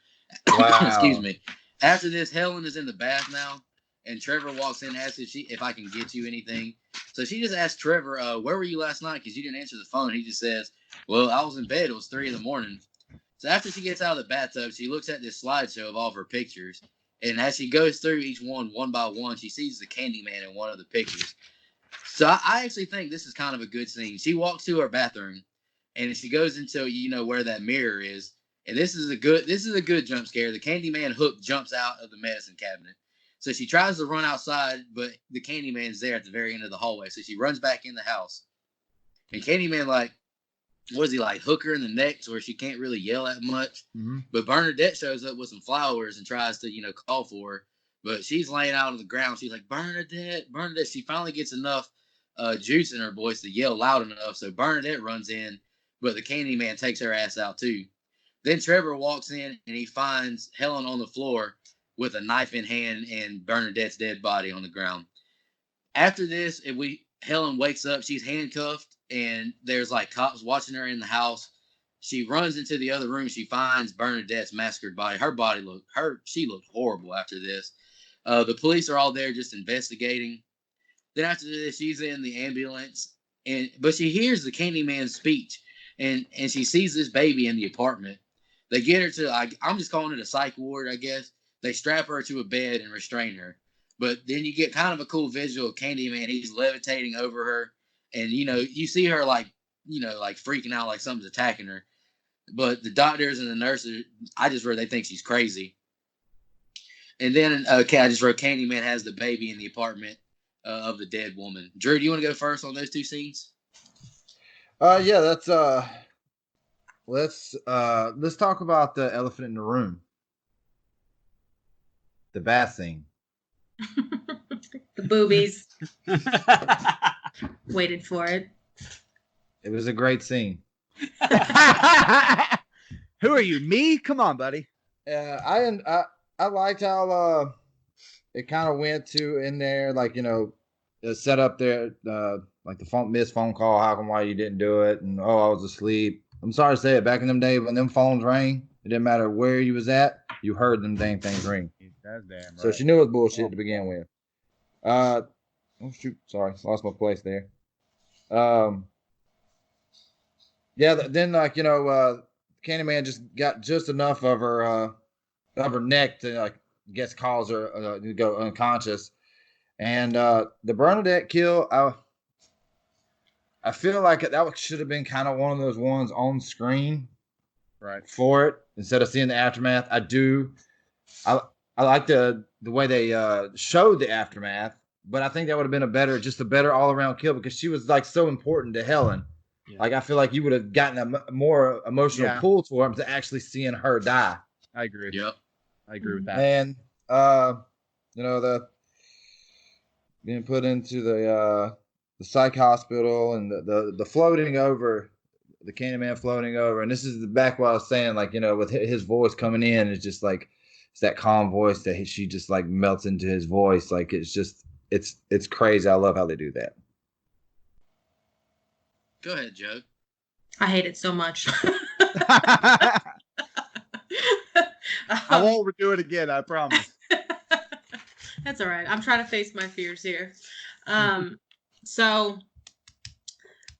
Wow. Excuse me. After this, Helen is in the bath now, and Trevor walks in and asks if I can get you anything. So she just asked Trevor, "Where were you last night? Because you didn't answer the phone." He just says, "Well, I was in bed. It was 3 a.m." So after she gets out of the bathtub, she looks at this slideshow of all of her pictures, and as she goes through each one by one, she sees the Candyman in one of the pictures. So I actually think this is kind of a good scene. She walks to her bathroom, and she goes into where that mirror is, and this is a good jump scare. The Candyman hook jumps out of the medicine cabinet. So she tries to run outside, but the Candyman's there at the very end of the hallway. So she runs back in the house, and Candyman what is he like, hook her in the neck where she can't really yell that much. Mm-hmm. But Bernadette shows up with some flowers and tries to call for her, but she's laying out on the ground. She's like, Bernadette. She finally gets enough juice in her voice to yell loud enough. So Bernadette runs in, but the Candyman takes her ass out too. Then Trevor walks in and he finds Helen on the floor with a knife in hand and Bernadette's dead body on the ground. After this, Helen wakes up, she's handcuffed, and there's like cops watching her in the house. She runs into the other room. She finds Bernadette's massacred body. She looked horrible after this. The police are all there just investigating. Then after this, she's in the ambulance, but she hears the Candyman's speech, and she sees this baby in the apartment. They get her to I'm just calling it a psych ward, I guess. They strap her to a bed and restrain her. But then you get kind of a cool visual of Candyman. He's levitating over her, and you see her like freaking out like something's attacking her. But the doctors and the nurses, I just wrote they think she's crazy. And then I just wrote Candyman has the baby in the apartment of the dead woman. Drew, do you want to go first on those two scenes? Yeah, let's talk about the elephant in the room. The bath scene. The boobies. Waited for it. It was a great scene. Who are you? Me? Come on, buddy. I liked how it kind of went to in there, like set up there, like the missed phone call. How come why you didn't do it? And I was asleep. I'm sorry to say it. Back in them days when them phones rang, it didn't matter where you was at. You heard them dang things ring. That's damn right. So she knew it was bullshit to begin with. Oh shoot, sorry, lost my place there. Yeah, then Candyman just got just enough of her neck to cause her to go unconscious. And the Bernadette kill, I feel like that should have been kind of one of those ones on screen, right, for it instead of seeing the aftermath. I like the way they showed the aftermath, but I think that would have been a better all around kill because she was like so important to Helen. Yeah. Like I feel like you would have gotten a more emotional pull to him to actually seeing her die. I agree. Yep, I agree with that. And the being put into the psych hospital and the floating over, the Candyman floating over, and this is back what I was saying, like with his voice coming in, it's just like it's that calm voice that she just like melts into his voice, like it's crazy. I love how they do that. Go ahead, Joe. I hate it so much. I won't do it again, I promise. That's all right. I'm trying to face my fears here. So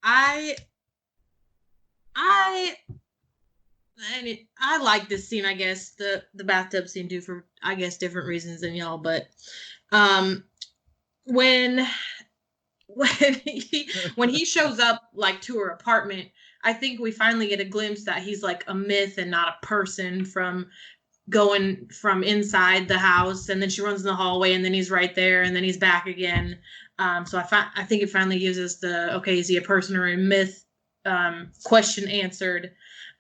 I like this scene, I guess, the bathtub scene too, for I guess different reasons than y'all, but when he shows up like to her apartment, I think we finally get a glimpse that he's like a myth and not a person from going from inside the house, and then she runs in the hallway and then he's right there and then he's back again. So I think it finally gives us the, okay, is he a person or a myth question answered.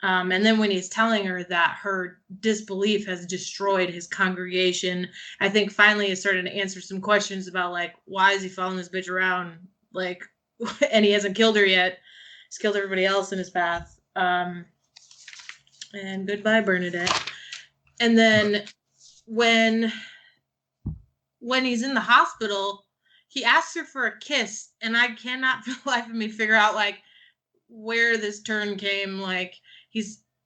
And then when he's telling her that her disbelief has destroyed his congregation, I think finally it started to answer some questions about like, why is he following this bitch around? Like, and he hasn't killed her yet. He's killed everybody else in his path. And goodbye, Bernadette. And then when he's in the hospital, he asks her for a kiss, and I cannot for the life of me figure out like where this turn came. Like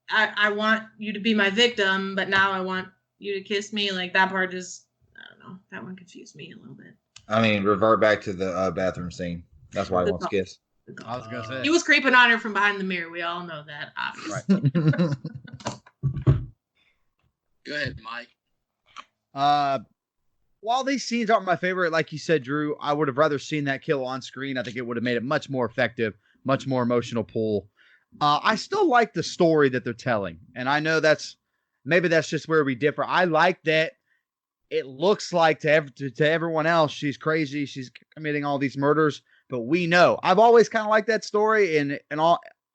I want you to be my victim, but now I want you to kiss me. Like that part just, I don't know. That one confused me a little bit. I mean, revert back to the bathroom scene. That's why he wants to kiss. I was gonna say he was creeping on her from behind the mirror. We all know that, obviously. Right. Go ahead, Mike. While these scenes aren't my favorite, like you said, Drew, I would have rather seen that kill on screen. I think it would have made it much more effective, much more emotional pull. I still like the story that they're telling, and I know that's just where we differ. I like that it looks like to everyone else she's crazy, she's committing all these murders, but we know. I've always kind of liked that story in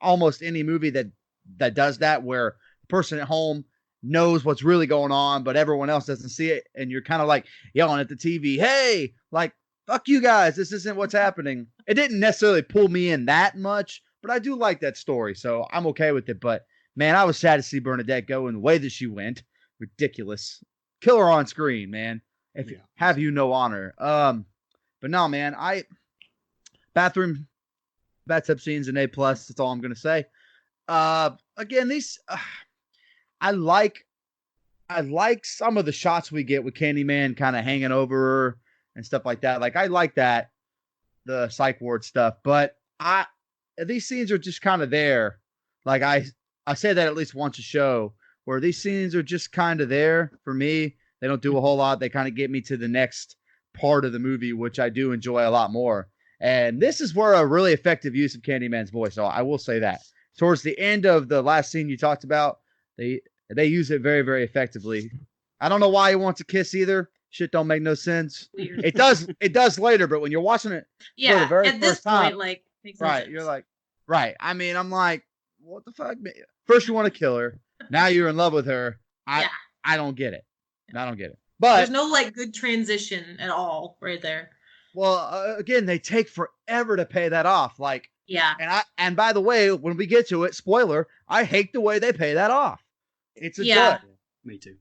almost any movie that does that, where the person at home knows what's really going on, but everyone else doesn't see it, and you're kind of like yelling at the TV, hey, like, fuck you guys, this isn't what's happening. It didn't necessarily pull me in that much, but I do like that story, so I'm okay with it. But man, I was sad to see Bernadette go in the way that she went. Ridiculous. Kill her on screen, man. Have you no honor. But no, man, bathtub scenes an A+, that's all I'm gonna say. Again, these I like some of the shots we get with Candyman kind of hanging over her and stuff like that. Like I like that, the psych ward stuff, but these scenes are just kind of there. Like I say that at least once a show, where these scenes are just kind of there for me. They don't do a whole lot. They kind of get me to the next part of the movie, which I do enjoy a lot more. And this is where a really effective use of Candyman's voice. So I will say that towards the end of the last scene you talked about, they use it very, very effectively. I don't know why he wants a kiss either. Shit don't make no sense. Weird. It does later, but when you're watching it for the very at first this time, point, like, makes right, sense. you're like, right. I mean, I'm like, what the fuck? First you want to kill her, now you're in love with her. I don't get it. I don't get it. But there's no like good transition at all right there. Well, again, they take forever to pay that off. Like, yeah. And by the way, when we get to it, spoiler, I hate the way they pay that off. It's a joke. Me too.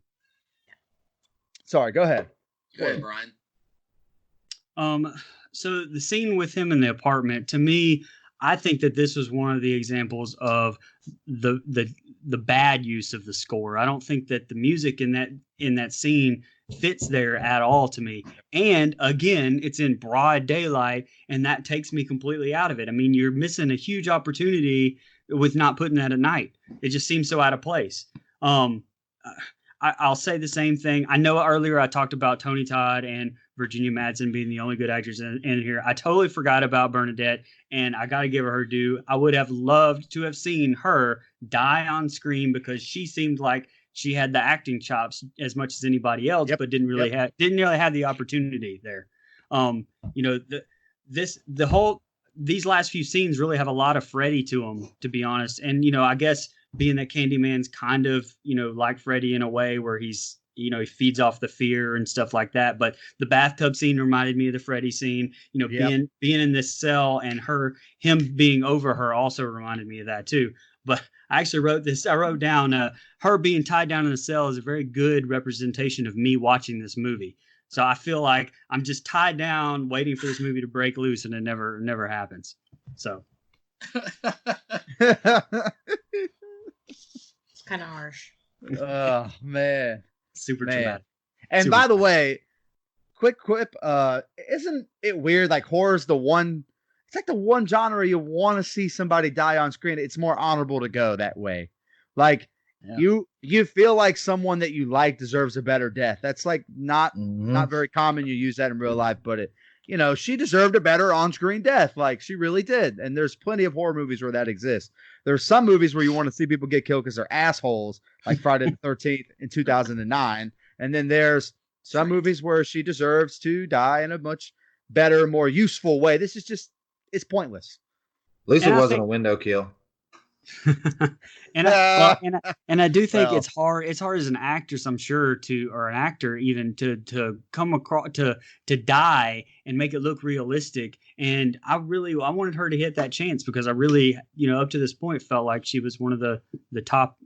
Sorry, go ahead. Go ahead, Brian. so the scene with him in the apartment, to me, I think that this was one of the examples of the bad use of the score. I don't think that the music in that scene fits there at all to me. And again, it's in broad daylight, and that takes me completely out of it. I mean, you're missing a huge opportunity with not putting that at night. It just seems so out of place. I'll say the same thing. I know earlier I talked about Tony Todd and Virginia Madsen being the only good actors in here. I totally forgot about Bernadette, and I got to give her due. I would have loved to have seen her die on screen because she seemed like she had the acting chops as much as anybody else, but didn't really have the opportunity there. These last few scenes really have a lot of Freddy to them, to be honest. And I guess being that Candyman's kind of like Freddy in a way where he's he feeds off the fear and stuff like that. But the bathtub scene reminded me of the Freddy scene. Being in this cell and him being over her also reminded me of that too. But I actually wrote this. I wrote down her being tied down in the cell is a very good representation of me watching this movie. So I feel like I'm just tied down, waiting for this movie to break loose, and it never happens. So it's kind of harsh. Oh man, super dramatic. And super by the dramatic. way, quick quip. Isn't it weird? Like horror's the one. It's like the one genre you want to see somebody die on screen. It's more honorable to go that way. Like you feel like someone that you like deserves a better death. That's like not very common. You use that in real life, but she deserved a better on-screen death. Like she really did. And there's plenty of horror movies where that exists. There's some movies where you want to see people get killed because they're assholes, like Friday the 13th in 2009. And then there's some movies where she deserves to die in a much better, more useful way. This is just, it's pointless. At least And it I wasn't think- a window kill. and I do think it's hard. It's hard as an actress, I'm sure, or an actor even to come across to die and make it look realistic. And I wanted her to hit that chance because I really, up to this point, felt like she was one of the top,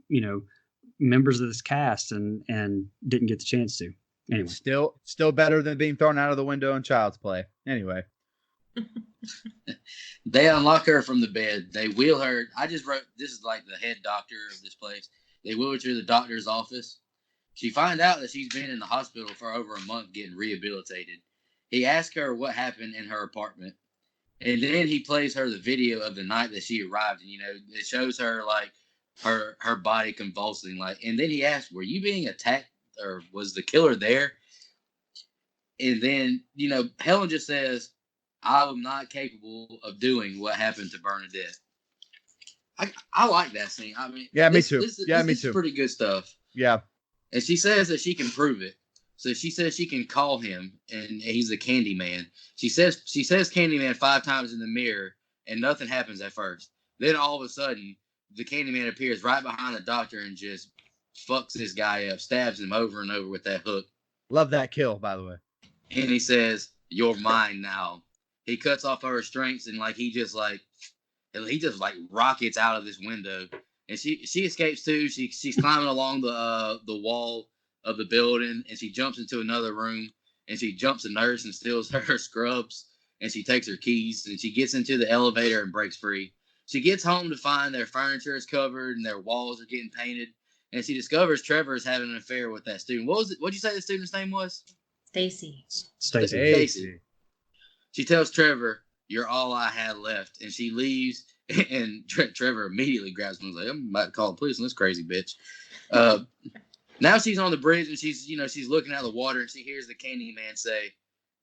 members of this cast, and didn't get the chance to. Anyway, still better than being thrown out of the window in Child's Play. Anyway. They unlock her from the bed. They wheel her. I just wrote, this is like the head doctor of this place. They wheel her to the doctor's office. She finds out that she's been in the hospital for over a month getting rehabilitated. He asks her what happened in her apartment. And then he plays her the video of the night that she arrived. And, it shows her like her body convulsing. And then he asks, were you being attacked or was the killer there? And then, Helen just says, I am not capable of doing what happened to Bernadette. I like that scene. I mean, me too. This me is too. pretty good stuff. Yeah. And she says that she can prove it. So she says she can call him, and he's the Candyman. She says Candyman 5 times in the mirror, and nothing happens at first. Then all of a sudden, the Candyman appears right behind the doctor and just fucks this guy up, stabs him over and over with that hook. Love that kill, by the way. And he says, "You're mine now." He cuts off her restraints and he just rockets out of this window, and she escapes too. She's climbing along the wall of the building, and she jumps into another room, and she jumps a nurse and steals her scrubs, and she takes her keys, and she gets into the elevator and breaks free. She gets home to find their furniture is covered and their walls are getting painted, and she discovers Trevor is having an affair with that student. What'd you say the student's name was? Stacy. Stacy. She tells Trevor, "You're all I had left," and she leaves. And Trevor immediately grabs him and is like, "I'm about to call the police on this crazy bitch." Now she's on the bridge and she's looking out of the water and she hears the Candyman say,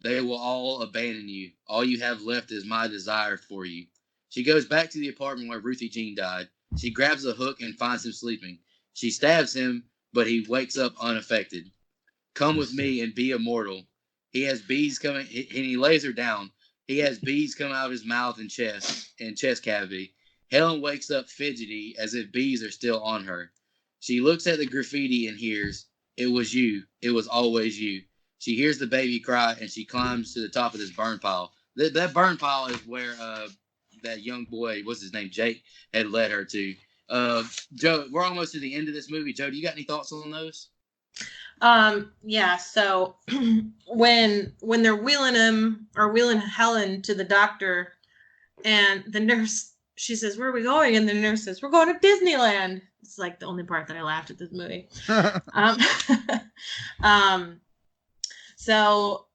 "They will all abandon you. All you have left is my desire for you." She goes back to the apartment where Ruthie Jean died. She grabs a hook and finds him sleeping. She stabs him, but he wakes up unaffected. "Come with me and be immortal." He has bees coming, and he lays her down. He has bees come out of his mouth and chest cavity. Helen wakes up fidgety as if bees are still on her. She looks at the graffiti and hears, "It was you. It was always you." She hears the baby cry and she climbs to the top of this burn pile. That burn pile is where that young boy, what's his name, Jake, had led her to. Joe, we're almost to the end of this movie. Joe, do you got any thoughts on those? Yeah, so when they're wheeling Helen to the doctor, and the nurse, she says, "Where are we going?" And the nurse says, "We're going to Disneyland." It's like the only part that I laughed at this movie. Um, um, so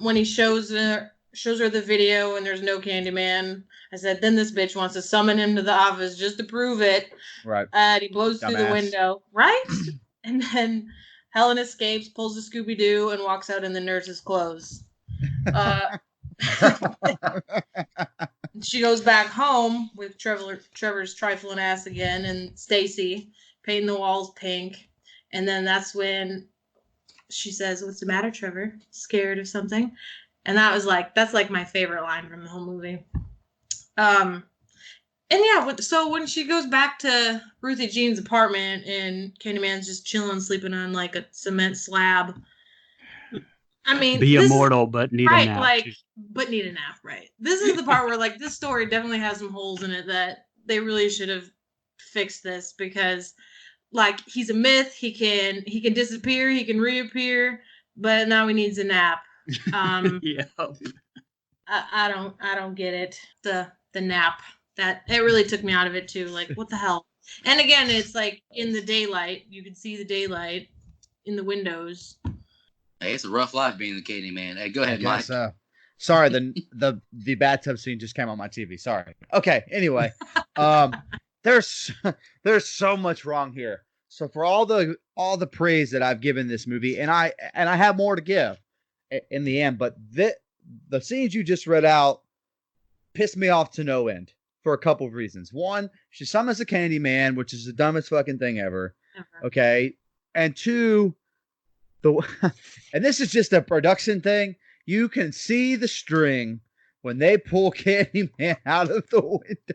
when he shows her the video and there's no Candyman, I said, then this bitch wants to summon him to the office just to prove it. Right. And he blows through the Dumbass. window, right? And then Helen escapes, pulls a Scooby Doo, and walks out in the nurse's clothes. She goes back home with Trevor's trifling ass again, and Stacy painting the walls pink. And then that's when she says, "What's the matter, Trevor? Scared of something?" And that's like my favorite line from the whole movie. And yeah, so when she goes back to Ruthie Jean's apartment and Candyman's just chilling, sleeping on like a cement slab. I mean, be immortal, but need right, a nap. like, but need a nap, right? This is the part where like this story definitely has some holes in it that they really should have fixed this, because like he's a myth, he can disappear, he can reappear, but now he needs a nap. Yeah. I don't get it. The nap. That it really took me out of it too. Like, what the hell? And again, it's like in the daylight. You can see the daylight in the windows. Hey, it's a rough life being the Candyman. Hey, go ahead, Mike. Sorry, the bathtub scene just came on my TV. Sorry. Okay. Anyway, there's so much wrong here. So for all the praise that I've given this movie, and I have more to give in the end, but the scenes you just read out pissed me off to no end for a couple of reasons. One, she summons a Candyman, which is the dumbest fucking thing ever. Okay, and two, and this is just a production thing. You can see the string when they pull Candyman out of the window.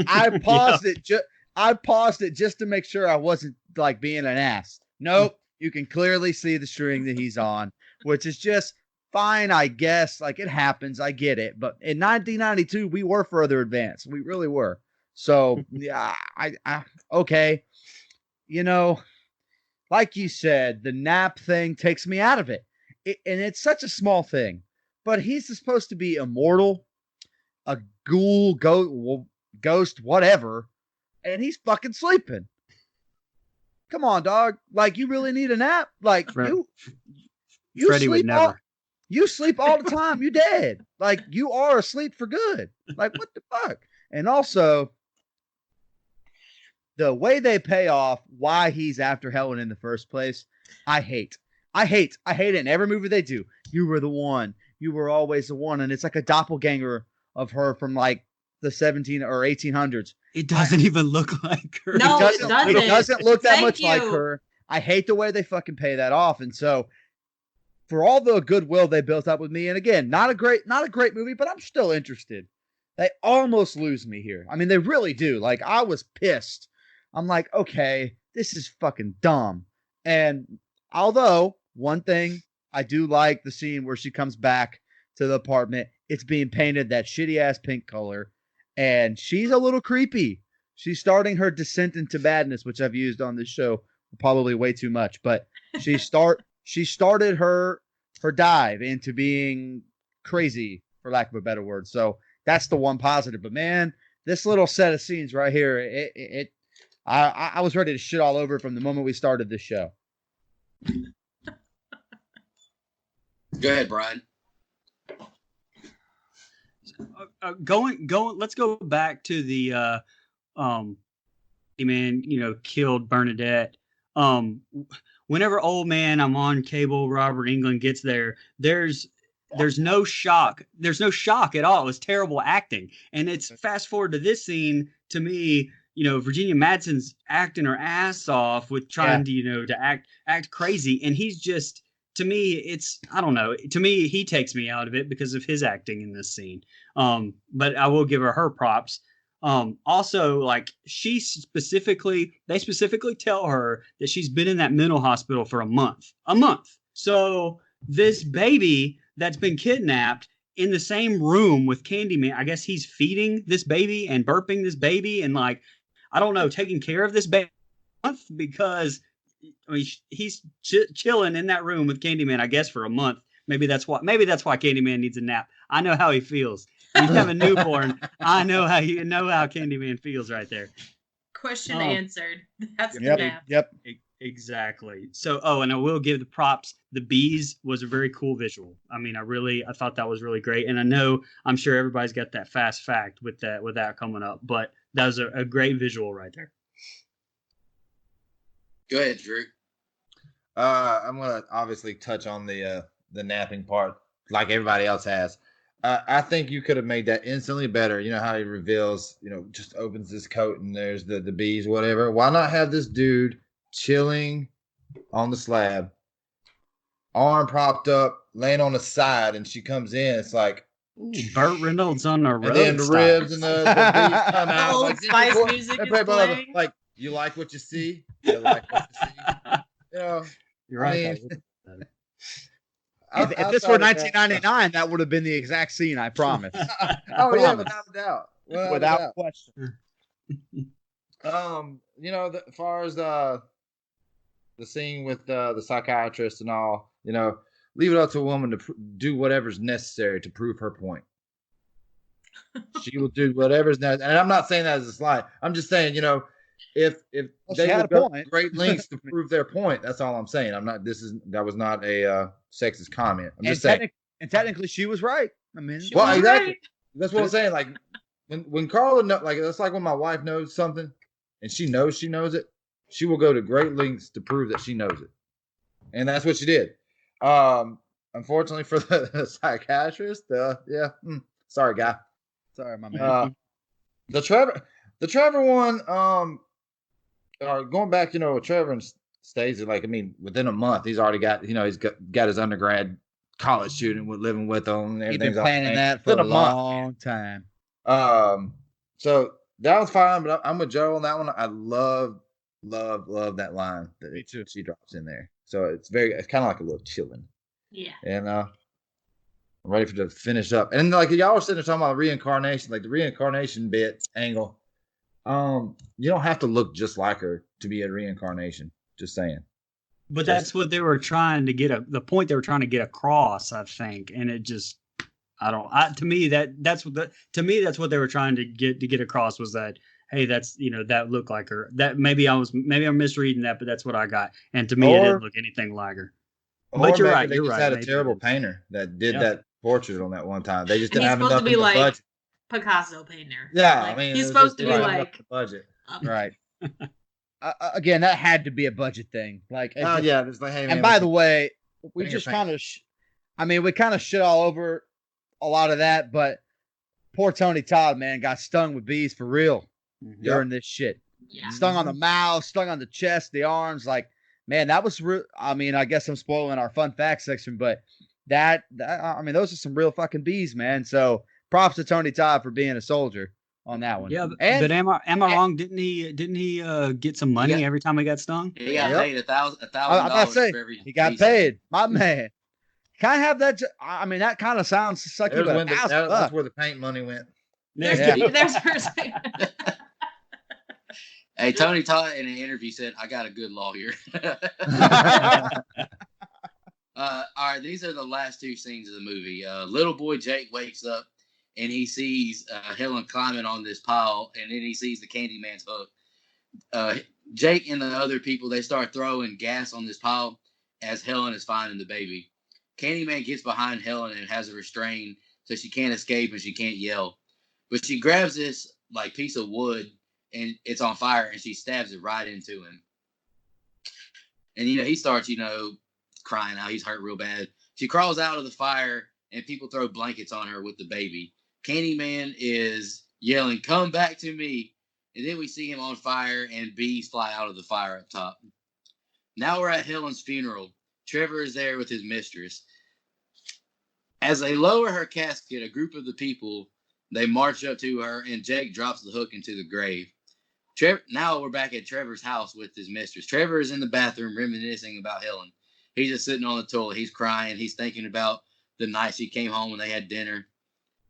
I paused it just to make sure I wasn't like being an ass. Nope, you can clearly see the string that he's on, which is just fine, I guess. Like, it happens, I get it. But in 1992, we were further advanced. We really were. So yeah, I okay. You know, like you said, the nap thing takes me out of it. And it's such a small thing, but he's supposed to be immortal, a ghoul, ghost, whatever, and he's fucking sleeping. Come on, dog. Like, you really need a nap? Like, you Freddie sleep would never. You sleep all the time. You dead. Like, you are asleep for good. Like, what the fuck? And also, the way they pay off why he's after Helen in the first place, I hate it in every movie they do. You were the one. You were always the one. And it's like a doppelganger of her from like the 17 or 1800s. It doesn't even look like her. No, it doesn't look that Thank much you. like her. I hate the way they fucking pay that off. And so for all the goodwill they built up with me, and again, not a great movie, but I'm still interested. They almost lose me here. I mean, they really do. Like, I was pissed. I'm like, okay, this is fucking dumb. And although one thing I do like the scene where she comes back to the apartment, it's being painted that shitty ass pink color, and she's a little creepy. She's starting her descent into madness, which I've used on this show probably way too much, but she started her dive into being crazy, for lack of a better word. So that's the one positive. But man, this little set of scenes right here, I was ready to shit all over from the moment we started this show. Go ahead, Brian. Let's go back to the man, killed Bernadette. Whenever old man I'm on cable, Robert Englund gets there, there's no shock. There's no shock at all. It's terrible acting. And it's fast forward to this scene. To me, Virginia Madsen's acting her ass off with trying to act crazy. And he's just, to me, I don't know. To me, he takes me out of it because of his acting in this scene. But I will give her props. Also, like, they specifically tell her that she's been in that mental hospital for a month. So this baby that's been kidnapped in the same room with Candyman, I guess he's feeding this baby and burping this baby and, like, I don't know, taking care of this baby because he's chilling in that room with Candyman, I guess, for a month. Maybe that's why Candyman needs a nap. I know how he feels. When you have a newborn, I know how Candyman feels right there. Question answered. That's the Yep. nap. Yep. Exactly. So, and I will give the props. The bees was a very cool visual. I mean, I thought that was really great. And I'm sure everybody's got that fast fact with that coming up, but that was a great visual right there. Go ahead, Drew. I'm gonna obviously touch on the napping part like everybody else has. I think you could have made that instantly better. You know how he reveals, just opens his coat and there's the bees, whatever. Why not have this dude chilling on the slab, arm propped up, laying on the side, and she comes in. It's like Burt Reynolds on the road, and then the ribs and the bees come out. Old Spice music is playing. Like, you like what you see. You like what you see. You're right. If this were 1999, that would have been the exact scene. I promise. Oh yeah, without a doubt. Without question. As far as the scene with the psychiatrist and all, leave it up to a woman to do whatever's necessary to prove her point. She will do whatever's necessary. And I'm not saying that as a slight. I'm just saying, if they would go to great lengths to prove their point, that's all I'm saying. That was not a sexist comment. I'm just saying. And technically, she was right. I mean, exactly. Right. That's what I'm saying. Like when Carla, that's like when my wife knows something, and she knows it. She will go to great lengths to prove that she knows it, and that's what she did. Unfortunately for the psychiatrist, sorry, guy. Sorry, my man. The Trevor one, going back, Trevor and Stacey, within a month, he's already got, he's got his undergrad college student living with him. And he's been planning that for a long time. So that was fine, but I'm with Joe on that one. I love that line that she drops in there. So it's kind of like a little chilling. Yeah. And I'm ready to finish up. And y'all were sitting there talking about reincarnation, like the reincarnation bit angle. You don't have to look just like her to be a reincarnation. Just saying. But that's what they were trying to get the point they were trying to get across, I think. And it just, to me that's what they were trying to get across was that, hey, that's, that looked like her. That maybe I'm misreading that, but that's what I got. And to me, it didn't look anything like her. But you're right. You're right. They just had a terrible painter that did that portrait on that one time. They just didn't have enough in the budget. Picasso painter. Yeah, he's supposed to be like the budget. Right. Again, that had to be a budget thing. It's like, hey, man. And by the way, we just kind of, we kind of shit all over a lot of that, but poor Tony Todd, man, got stung with bees for real during this shit. Yeah. Stung on the mouth, stung on the chest, the arms. Man, that was real. I guess I'm spoiling our fun facts section, but that those are some real fucking bees, man. So props to Tony Todd for being a soldier on that one. Yeah, but am I wrong? Didn't he get some money every time he got stung? He got paid $1,000 I'm not saying for every. He got paid, my man. Can I have that? That kind of sounds sucky, but that's where the paint money went. There's first. Hey, Tony Todd in an interview said, "I got a good lawyer." All right, these are the last two scenes of the movie. Little boy Jake wakes up and he sees Helen climbing on this pile, and then he sees the Candyman's hook. Jake and the other people, they start throwing gas on this pile as Helen is finding the baby. Candyman gets behind Helen and has her restrained so she can't escape and she can't yell. But she grabs this piece of wood and it's on fire and she stabs it right into him. And he starts, crying out. He's hurt real bad. She crawls out of the fire and people throw blankets on her with the baby. Candyman is yelling, "Come back to me." And then we see him on fire and bees fly out of the fire up top. Now we're at Helen's funeral. Trevor is there with his mistress. As they lower her casket, a group of the people, they march up to her and Jake drops the hook into the grave. Now we're back at Trevor's house with his mistress. Trevor is in the bathroom reminiscing about Helen. He's just sitting on the toilet. He's crying. He's thinking about the night she came home when they had dinner.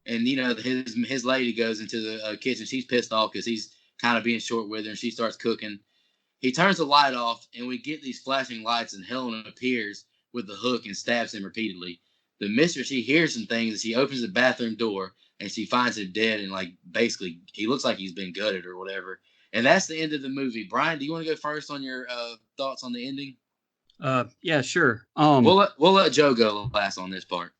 And, his lady goes into the kitchen. She's pissed off because he's kind of being short with her, and she starts cooking. He turns the light off, and we get these flashing lights, and Helen appears with the hook and stabs him repeatedly. The mistress, she hears some things, and she opens the bathroom door, and she finds him dead, and like basically he looks like he's been gutted or whatever. And that's the end of the movie. Brian, do you want to go first on your thoughts on the ending? Yeah, sure. We'll let Joe go last on this part.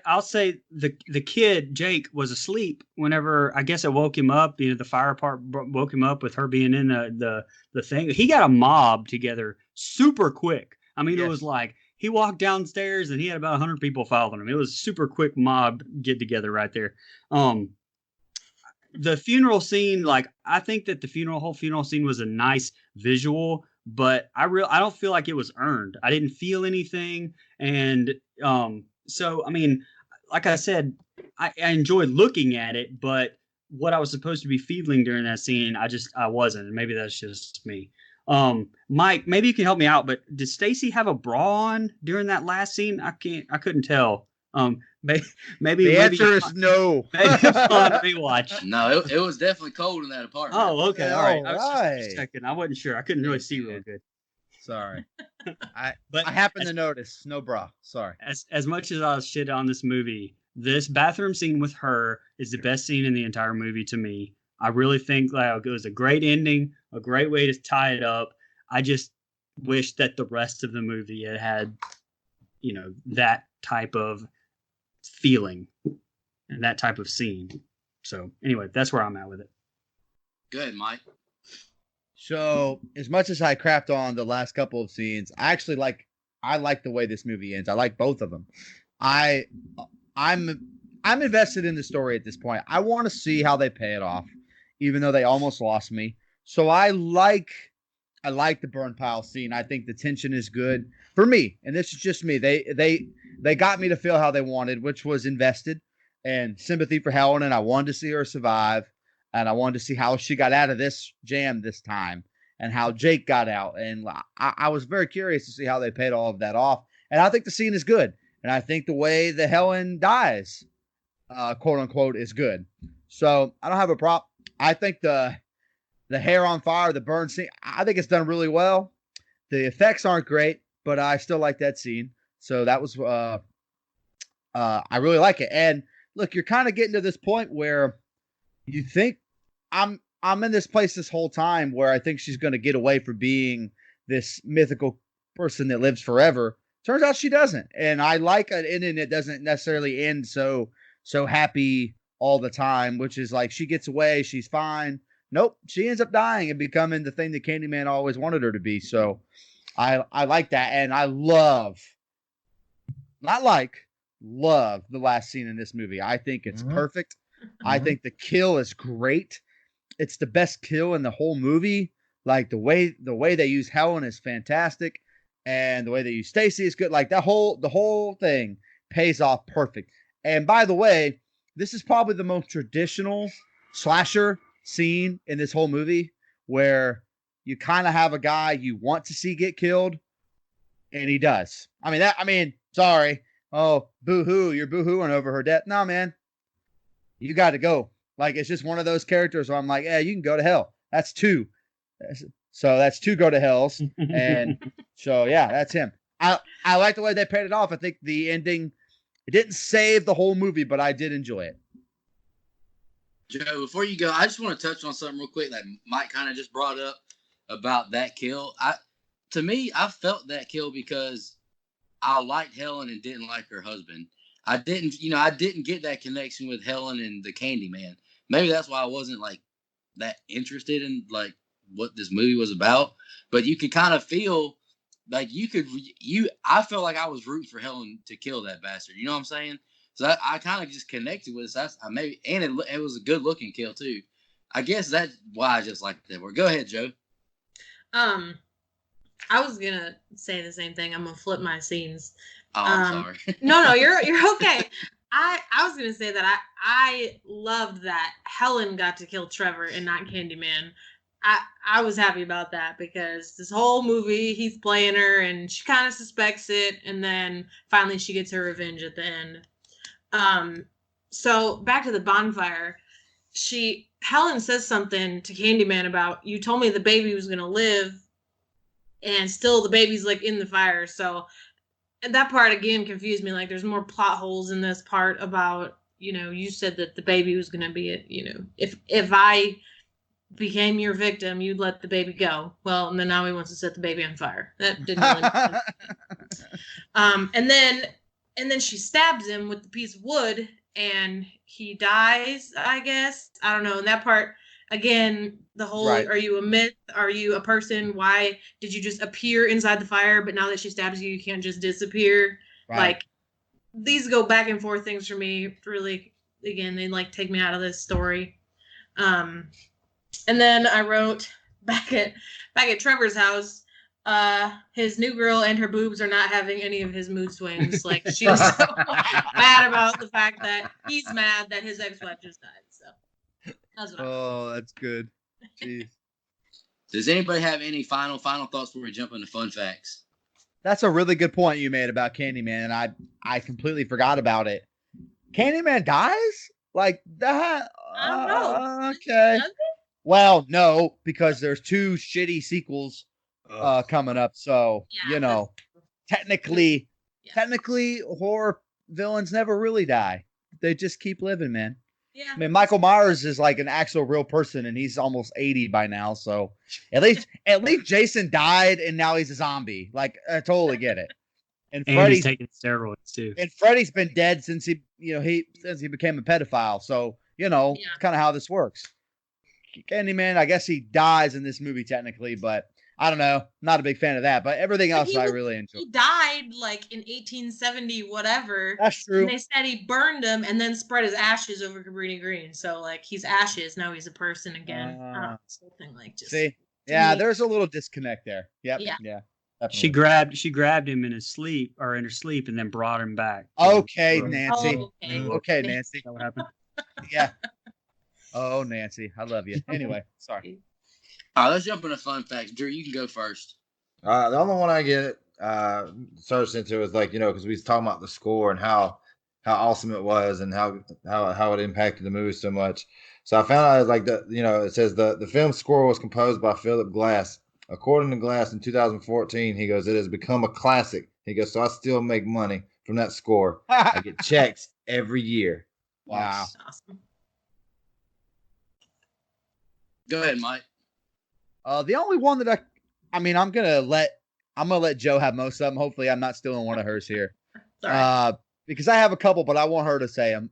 I'll say the kid Jake was asleep whenever I guess it woke him up. You know, the fire part woke him up with her being in the thing. He got a mob together super quick. I mean, It was like he walked downstairs and he had about 100 people following him. It was super quick mob get together right there. The funeral scene, like I think that the whole funeral scene was a nice visual, but I don't feel like it was earned. I didn't feel anything, and so, I mean, like I said, I enjoyed looking at it, but what I was supposed to be feeling during that scene, I wasn't. And maybe that's just me. Mike, maybe you can help me out, but did Stacy have a bra on during that last scene? I couldn't tell. Maybe the answer is no. Maybe it's on rewatch. No, it was definitely cold in that apartment. Oh, okay. All right. I was Right. just checking. I wasn't sure. I couldn't really see real good. Sorry. I But happened to notice. No bra. Sorry. As much as I was shit on this movie, this bathroom scene with her is the best scene in the entire movie to me. I really think like it was a great ending, a great way to tie it up. I just wish that the rest of the movie had, that type of feeling and that type of scene. So anyway, that's where I'm at with it. Go ahead, Mike. So, as much as I crapped on the last couple of scenes, I like the way this movie ends. I like both of them. I'm invested in the story at this point. I want to see how they pay it off, even though they almost lost me. So I like the burn pile scene. I think the tension is good for me, and this is just me. They got me to feel how they wanted, which was invested and sympathy for Helen, and I wanted to see her survive. And I wanted to see how she got out of this jam this time and how Jake got out. And I was very curious to see how they paid all of that off. And I think the scene is good. And I think the way the Helen dies, quote unquote, is good. So I don't have a problem. I think the hair on fire, the burn scene, I think it's done really well. The effects aren't great, but I still like that scene. So that was, I really like it. And look, you're kind of getting to this point where you think I'm in this place this whole time where I think she's going to get away from being this mythical person that lives forever. Turns out she doesn't. And I like an ending that doesn't necessarily end so happy all the time, which is like she gets away, she's fine. Nope, she ends up dying and becoming the thing that Candyman always wanted her to be. So I like that. And I love the last scene in this movie. I think it's perfect. I think the kill is great. It's the best kill in the whole movie. Like the way they use Helen is fantastic, and the way they use Stacy is good. Like the whole thing pays off perfect. And by the way, this is probably the most traditional slasher scene in this whole movie, where you kind of have a guy you want to see get killed, and he does. Sorry. Oh, boo-hoo, you're boo-hooing over her death. No, man. You got to go. Like, it's just one of those characters where I'm like, yeah, you can go to hell. That's two. So that's two go to hells. And so, yeah, that's him. I like the way they paid it off. I think the ending, it didn't save the whole movie, but I did enjoy it. Joe, before you go, I just want to touch on something real quick that Mike kind of just brought up about that kill. To me, I felt that kill because I liked Helen and didn't like her husband. I didn't get that connection with Helen and the Candyman. Maybe that's why I wasn't like that interested in like what this movie was about. But you could kind of feel like I felt like I was rooting for Helen to kill that bastard. You know what I'm saying? So I kind of just connected with it. So it was a good looking kill too. I guess that's why I just liked that word. Go ahead, Joe. I was gonna say the same thing. I'm gonna flip my scenes. Oh, I'm sorry. No, you're okay. I was gonna say that I loved that Helen got to kill Trevor and not Candyman. I was happy about that because this whole movie he's playing her and she kind of suspects it, and then finally she gets her revenge at the end. So back to the bonfire. Helen says something to Candyman about, you told me the baby was gonna live, and still the baby's like in the fire. So and that part again confused me. Like there's more plot holes in this part about, you said that the baby was gonna be if I became your victim, you'd let the baby go. Well, and then now he wants to set the baby on fire. That didn't really make sense. And then she stabs him with the piece of wood and he dies, I guess. I don't know. And that part, again, the whole, Right. Are you a myth? Are you a person? Why did you just appear inside the fire, but now that she stabs you, you can't just disappear? Right. Like, these go back and forth things for me. Really, again, they like take me out of this story. And then I wrote back at Trevor's house, his new girl and her boobs are not having any of his mood swings. Like she's so mad about the fact that he's mad that his ex-wife just died. So that's what that's good. Jeez. Does anybody have any final thoughts before we jump into fun facts? That's a really good point you made about Candyman, and I completely forgot about it. Candyman dies? Like that? I don't know. Okay. Well, no, because there's 2 shitty sequels coming up. So, Yeah, technically horror villains never really die. They just keep living, man. Yeah. I mean, Michael Myers is like an actual real person, and he's almost 80 by now. So at least Jason died, and now he's a zombie. Like I totally get it. And he's taking steroids too. And Freddy's been dead since he became a pedophile. So it's kind of how this works. Candyman, I guess he dies in this movie technically, but I don't know. Not a big fan of that. But everything else I really enjoy. He died like in 1870, whatever. That's true. And they said he burned him and then spread his ashes over Cabrini Green. So like he's ashes, now he's a person again. This whole thing like just see. Yeah, there's a little disconnect there. Yep. Yeah. Definitely. She grabbed him in his sleep and then brought him back. Okay, Nancy. Okay, Nancy. That what happened? Yeah. Oh, Nancy, I love you. Anyway, sorry. All right, let's jump into fun facts. Drew, you can go first. The only one I get searched into is like, because we was talking about the score and how awesome it was and how it impacted the movie so much. So I found out like it says the film score was composed by Philip Glass. According to Glass in 2014, he goes, it has become a classic. He goes, so I still make money from that score. I get checks every year. Wow. Awesome. Go ahead, Mike. The only one that I'm gonna let Jo have most of them. Hopefully, I'm not stealing one of hers here. Because I have a couple, but I want her to say them.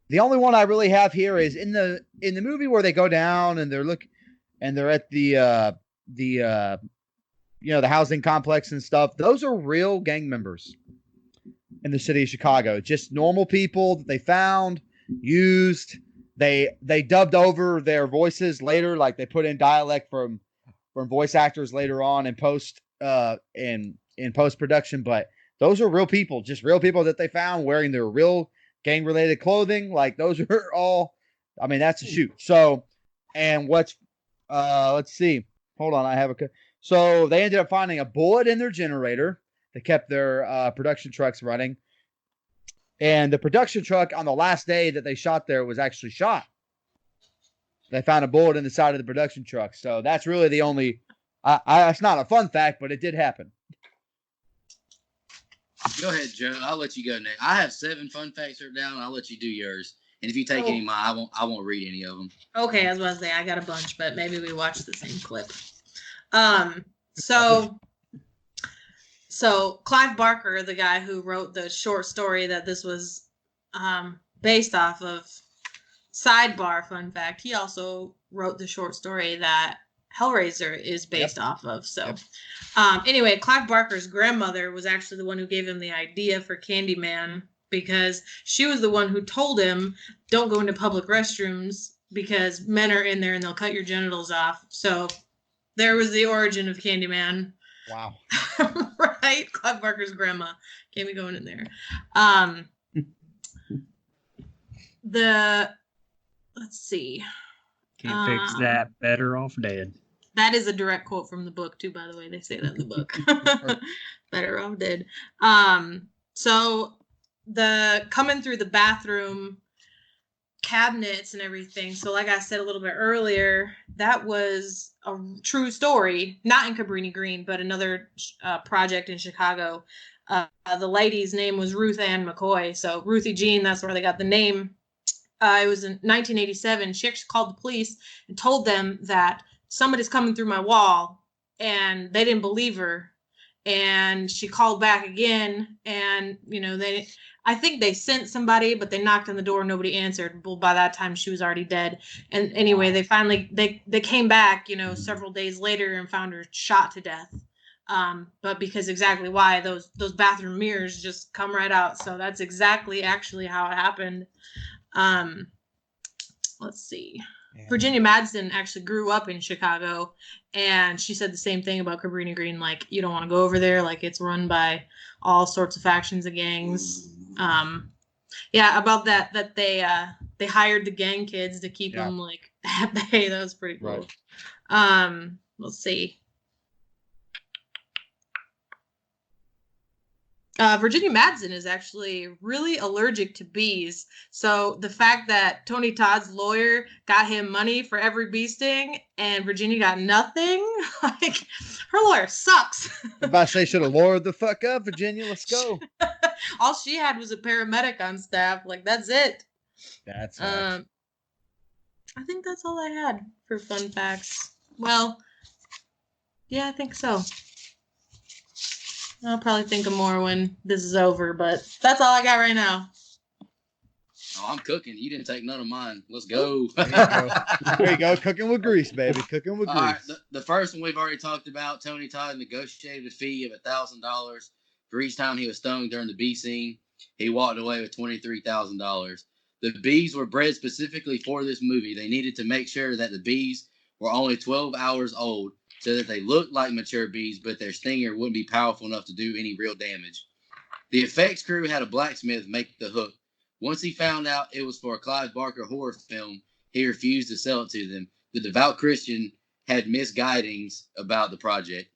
The only one I really have here is in the movie where they go down and they're at the housing complex and stuff. Those are real gang members in the city of Chicago. Just normal people that they found, used. They dubbed over their voices later, like they put in dialect from voice actors later on in post production. But those are real people, just real people that they found wearing their real gang related clothing. Like those are all. I mean, that's a shoot. So, and let's see. Hold on, So they ended up finding a bullet in their generator. They kept their production trucks running. And the production truck on the last day that they shot there was actually shot. They found a bullet in the side of the production truck. So that's really the only. It's not a fun fact, but it did happen. Go ahead, Jo. I'll let you go next. I have 7 fun facts written down. I'll let you do yours. And if you take any of mine, I won't read any of them. Okay, I was about to say I got a bunch, but maybe we watched the same clip. So Clive Barker, the guy who wrote the short story that this was based off of, sidebar fun fact, he also wrote the short story that Hellraiser is based off of. So anyway, Clive Barker's grandmother was actually the one who gave him the idea for Candyman, because she was the one who told him, don't go into public restrooms because men are in there and they'll cut your genitals off. So there was the origin of Candyman. Wow. Right? Clive Barker's grandma can't be going in there. Let's see. Can't fix that. Better off dead. That is a direct quote from the book too, by the way. They say that in the book. Better off dead. So the coming through the bathroom cabinets and everything. So like I said a little bit earlier, that was a true story, not in Cabrini Green, but another project in Chicago. The lady's name was Ruth Ann McCoy. So Ruthie Jean, that's where they got the name. It was in 1987. She actually called the police and told them that somebody's coming through my wall, and they didn't believe her. And she called back again, and I think they sent somebody, but they knocked on the door, nobody answered. Well, by that time she was already dead. And anyway, they finally they came back, several days later and found her shot to death. But because exactly why those bathroom mirrors just come right out. So that's exactly actually how it happened. Let's see. Yeah. Virginia Madsen actually grew up in Chicago, and she said the same thing about Cabrini Green. Like, you don't want to go over there. Like, it's run by all sorts of factions and gangs. About that they hired the gang kids to keep them like at bay. That was pretty cool. Right. Let's see. Virginia Madsen is actually really allergic to bees. So the fact that Tony Todd's lawyer got him money for every bee sting and Virginia got nothing, like, her lawyer sucks. I'm about to say, should have lured the fuck up, Virginia. Let's go. All she had was a paramedic on staff. Like, that's it. That's nice. I think that's all I had for fun facts. Well, yeah, I think so. I'll probably think of more when this is over, but that's all I got right now. Oh, I'm cooking. You didn't take none of mine. Let's go. There you go. Cooking with grease, baby. Cooking with grease. All right, the first one we've already talked about. Tony Todd negotiated a fee of $1,000 for each time he was stung during the bee scene. He walked away with $23,000. The bees were bred specifically for this movie. They needed to make sure that the bees were only 12 hours old, so that they looked like mature bees, but their stinger wouldn't be powerful enough to do any real damage. The effects crew had a blacksmith make the hook. Once he found out it was for a Clive Barker horror film, he refused to sell it to them. The devout Christian had misguidings about the project.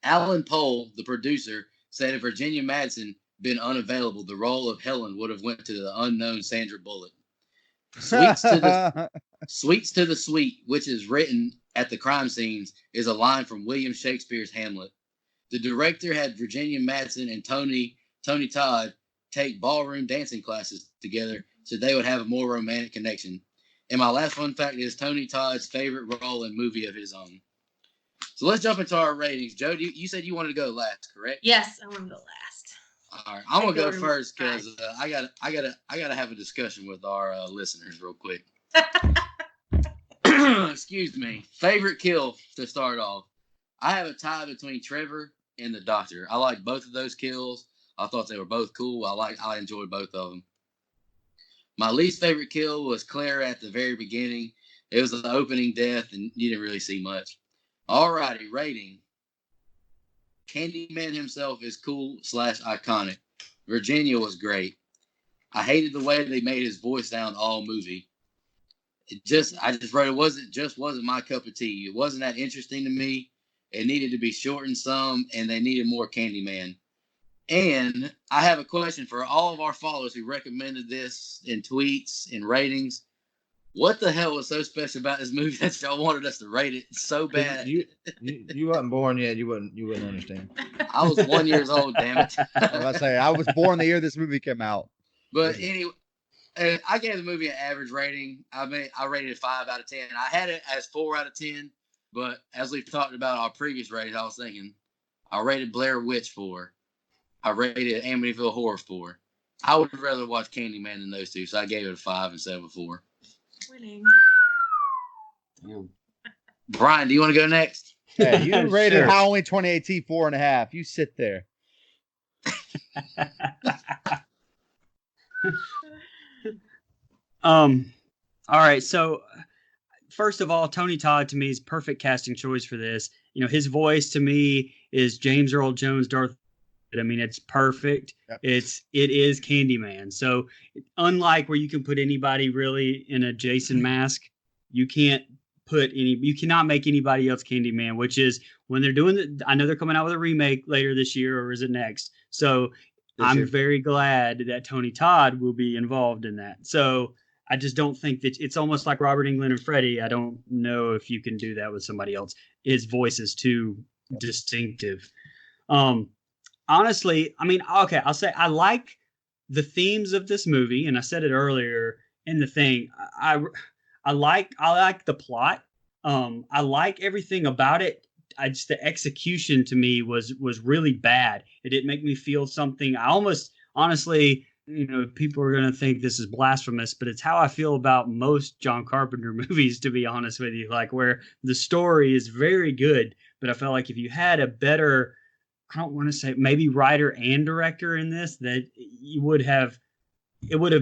Alan Pohl, the producer, said if Virginia Madsen been unavailable, the role of Helen would have went to the unknown Sandra Bullock. Sweets to the Sweet, which is written at the crime scenes, is a line from William Shakespeare's Hamlet. The director had Virginia Madsen and Tony Todd take ballroom dancing classes together so they would have a more romantic connection. And my last fun fact is Tony Todd's favorite role in movie of his own. So let's jump into our ratings. Joe, you said you wanted to go last, correct? Yes, I want to go last. All right, I'm gonna go first because I gotta have a discussion with our listeners real quick. Excuse me. Favorite kill to start off. I have a tie between Trevor and the Doctor. I like both of those kills. I thought they were both cool. I enjoyed both of them. My least favorite kill was Claire at the very beginning. It was the opening death, and you didn't really see much. Alrighty, rating. Candyman himself is cool / iconic. Virginia was great. I hated the way they made his voice sound all movie. I just wrote it wasn't my cup of tea. It wasn't that interesting to me. It needed to be shortened some, and they needed more Candyman. And I have a question for all of our followers who recommended this in tweets and ratings. What the hell was so special about this movie that y'all wanted us to rate it so bad? You wasn't born yet. You wouldn't understand. I was 1 year old, damn it. I was born the year this movie came out. But anyway, I gave the movie an average rating. I rated it 5 out of 10. I had it as 4 out of 10, but as we've talked about our previous ratings, I was thinking I rated Blair Witch 4. I rated Amityville Horror 4. I would rather watch Candyman than those two, so I gave it a 5 instead of a 4. Winning. Damn. Brian, do you want to go next? Yeah, you rated Halloween 2018 4.5. You sit there. All right. So first of all, Tony Todd to me is perfect casting choice for this. You know, his voice to me is James Earl Jones, Darth. I mean, it's perfect. Yep. It is Candyman. So unlike where you can put anybody really in a Jason mask, you cannot make anybody else Candyman, which is when they're doing I know they're coming out with a remake later this year, or is it next? So I'm very glad that Tony Todd will be involved in that. So I just don't think that it's almost like Robert Englund and Freddie. I don't know if you can do that with somebody else. His voice is too distinctive. Honestly, I mean, okay, I'll say I like the themes of this movie, and I said it earlier in the thing. I like the plot. I like everything about it. I just the execution to me was really bad. It didn't make me feel something. I almost honestly, people are going to think this is blasphemous, but it's how I feel about most John Carpenter movies, to be honest with you. Like where the story is very good, but I felt like if you had a better, I don't want to say maybe writer and director in this, that it would have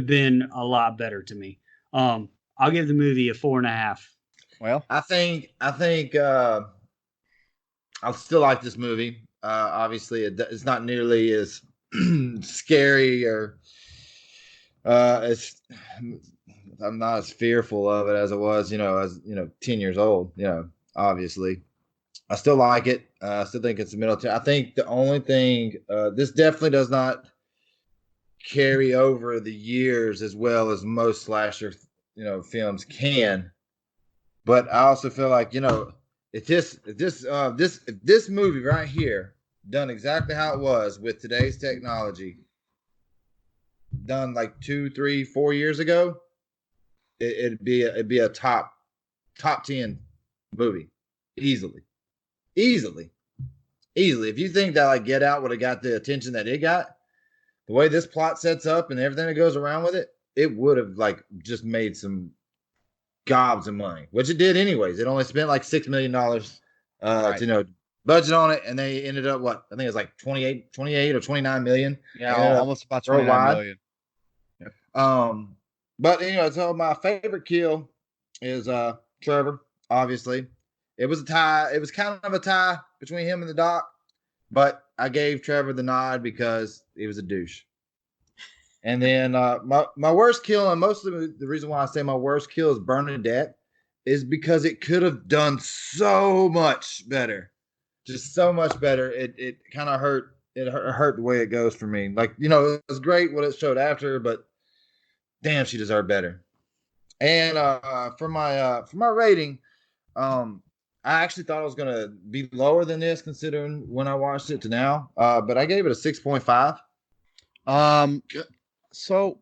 been a lot better to me. I'll give the movie a 4.5. Well, I think I still like this movie. Obviously, it's not nearly as scary or as I'm not as fearful of it as it was, as 10 years old. Obviously, I still like it. I still think it's a middle tier. I think the only thing this definitely does not carry over the years as well as most slasher, films can. But I also feel like, if this movie right here done exactly how it was with today's technology, done like 2, 3, 4 years ago, it'd be a top 10 movie easily. If you think that like Get Out would have got the attention that it got, the way this plot sets up and everything that goes around with it, it would have like just made some gobs of money, which it did anyways. It only spent like $6 million Right. to budget on it, and they ended up what I think it was like 28 or 29 million. Yeah, Ended up almost about 29 worldwide. million. But so my favorite kill is Trevor. Obviously, it was a tie. It was kind of a tie between him and the doc, but I gave Trevor the nod because he was a douche. And then my worst kill, and mostly the reason why I say my worst kill is Bernadette, is because it could have done so much better, just so much better. It kind of hurt. It hurt the way it goes for me. Like it was great what it showed after, but damn, she deserved better. And for my rating, I actually thought it was gonna be lower than this, considering when I watched it to now. But I gave it a 6.5. So,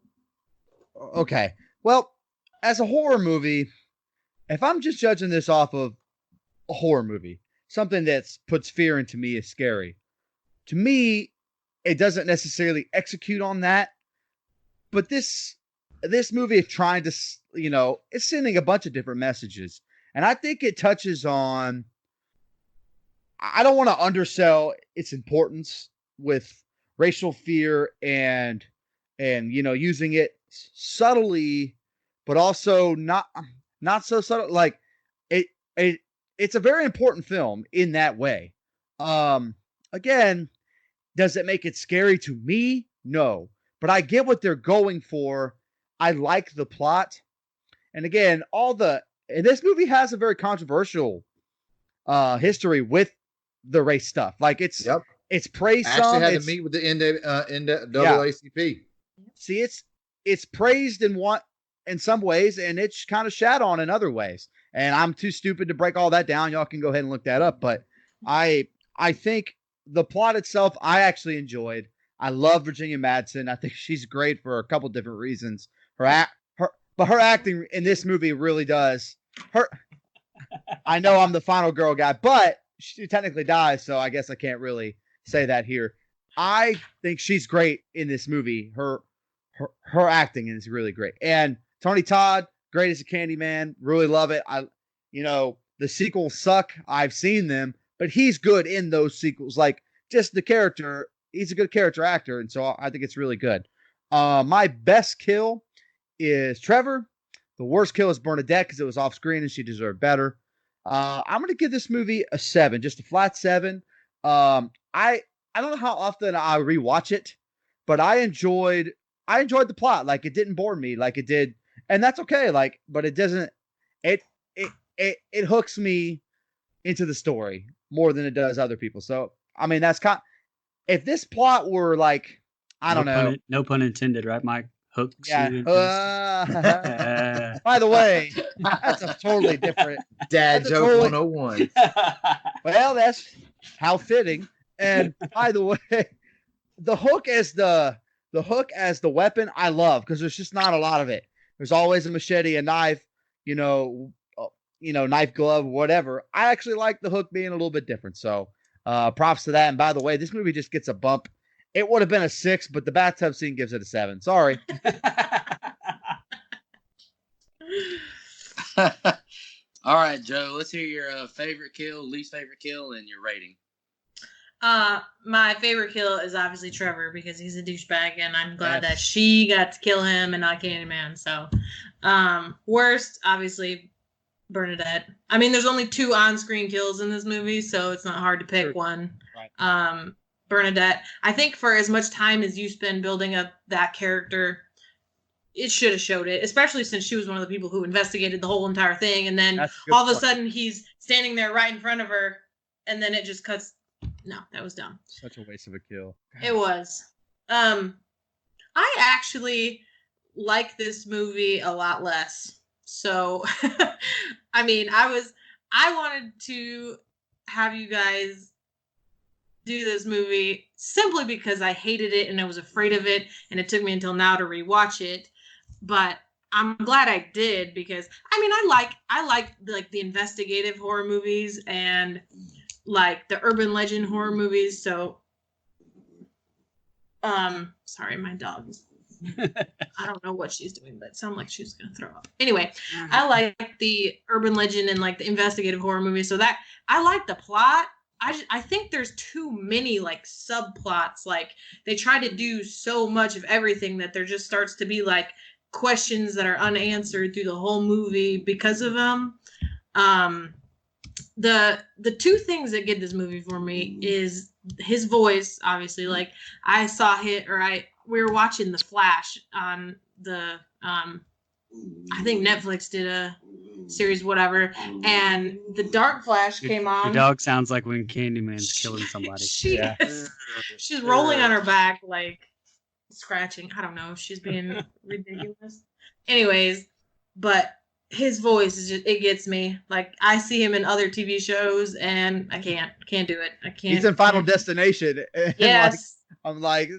okay. Well, as a horror movie, if I'm just judging this off of a horror movie, something that puts fear into me is scary. To me, it doesn't necessarily execute on that. But this movie is trying to, it's sending a bunch of different messages. And I think it touches on, I don't want to undersell its importance with racial fear and using it subtly, but also not so subtle. Like it's a very important film in that way. Again, does it make it scary to me? No, but I get what they're going for. I like the plot, and again, and this movie has a very controversial history with the race stuff. Like it's praised. Actually had to meet with the NAACP. See, it's praised in some ways, and it's kind of shat on in other ways. And I'm too stupid to break all that down. Y'all can go ahead and look that up. But I think the plot itself, I actually enjoyed. I love Virginia Madsen. I think she's great for a couple different reasons. But her acting in this movie really does. I know I'm the final girl guy, but she technically dies, so I guess I can't really say that here. I think she's great in this movie. Her acting is really great. And Tony Todd, great as a Candyman. Really love it. The sequels suck. I've seen them, but he's good in those sequels. Like just the character, he's a good character actor, and so I think it's really good. My best kill is Trevor. The worst kill is Bernadette because it was off screen and she deserved better. I'm going to give this movie a 7, just a flat 7. I don't know how often I rewatch it, but I enjoyed the plot. Like it didn't bore me like it did, and that's okay. Like, but it doesn't. It hooks me into the story more than it does other people. So I mean, that's if this plot were like, I don't know. No pun intended, right, Mike? hooks Yeah. you into By the way, that's a totally different. Dad That's a joke totally- 101. Well, that's how fitting. And by the way, the hook as the weapon, I love because there's just not a lot of it. There's always a machete, a knife, knife, glove, whatever. I actually like the hook being a little bit different. So, props to that. And by the way, this movie just gets a bump. It would have been a 6, but the bathtub scene gives it a 7. Sorry. All right, Joe. Let's hear your favorite kill, least favorite kill, and your rating. My favorite kill is obviously Trevor because he's a douchebag, and I'm glad that she got to kill him and not Candyman. So, worst, obviously, Bernadette. I mean, there's only 2 on-screen kills in this movie, so it's not hard to pick one. Right. Bernadette. I think for as much time as you spend building up that character, it should have showed it, especially since she was one of the people who investigated the whole entire thing, and then all of a sudden he's standing there right in front of her, and then it just cuts. No, that was dumb. Such a waste of a kill. It was. I actually like this movie a lot less. So, I mean, I wanted to have you guys do this movie simply because I hated it and I was afraid of it, and it took me until now to rewatch it. But I'm glad I did because I like the investigative horror movies and like the urban legend horror movies. So, sorry, my dog. I don't know what she's doing, but it sounded like she was gonna throw up. Anyway, I like the urban legend and like the investigative horror movies. So that I like the plot. I think there's too many like subplots. Like they try to do so much of everything that there just starts to be like questions that are unanswered through the whole movie because of them. The 2 things that get this movie for me is his voice. Obviously, like I saw we were watching The Flash on the I think Netflix did a series, whatever, and the Dark Flash came on. Your dog sounds like when Candyman's killing somebody. She's rolling on her back, like scratching. I don't know. She's being ridiculous. Anyways, but his voice is just, it gets me. Like I see him in other TV shows, and I can't do it. I can't. He's in Final Destination. Yes. I'm like,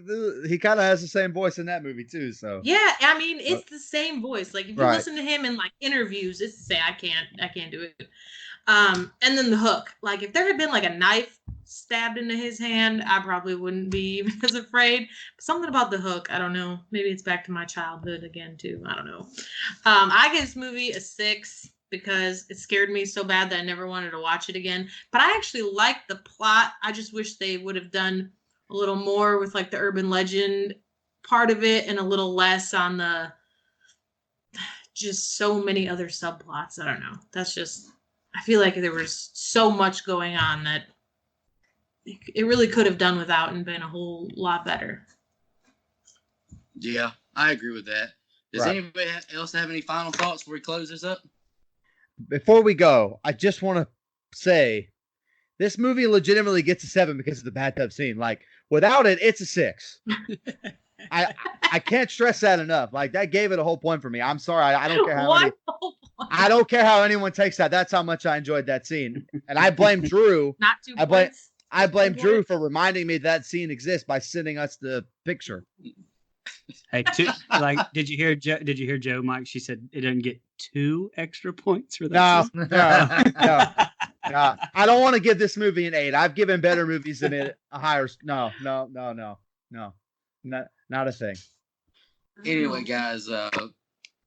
he kind of has the same voice in that movie too. So yeah, I mean, it's the same voice. Like if you listen to him in like interviews, it's the same. I can't do it. And then the hook. Like if there had been like a knife stabbed into his hand, I probably wouldn't be even as afraid. But something about the hook, I don't know. Maybe it's back to my childhood again too. I don't know. I give this movie a 6 because it scared me so bad that I never wanted to watch it again. But I actually like the plot. I just wish they would have done a little more with like the urban legend part of it and a little less on the just so many other subplots. I don't know. That's just, I feel like there was so much going on that it really could have done without and been a whole lot better. Yeah, I agree with that. Does anybody else have any final thoughts before we close this up? Before we go, I just want to say this movie legitimately gets a 7 because of the bathtub scene. Like without it, it's a 6. I can't stress that enough. Like that gave it a whole point for me. I'm sorry. I don't care how I don't care how anyone takes that. That's how much I enjoyed that scene. And I blame Drew. Not 2 points. I blame Drew for reminding me that scene exists by sending us the picture. Hey, did you hear Joe, Mike? She said it doesn't get 2 extra points for that. No. I don't want to give this movie an 8. I've given better movies than it a higher. No, not a thing. Anyway, guys,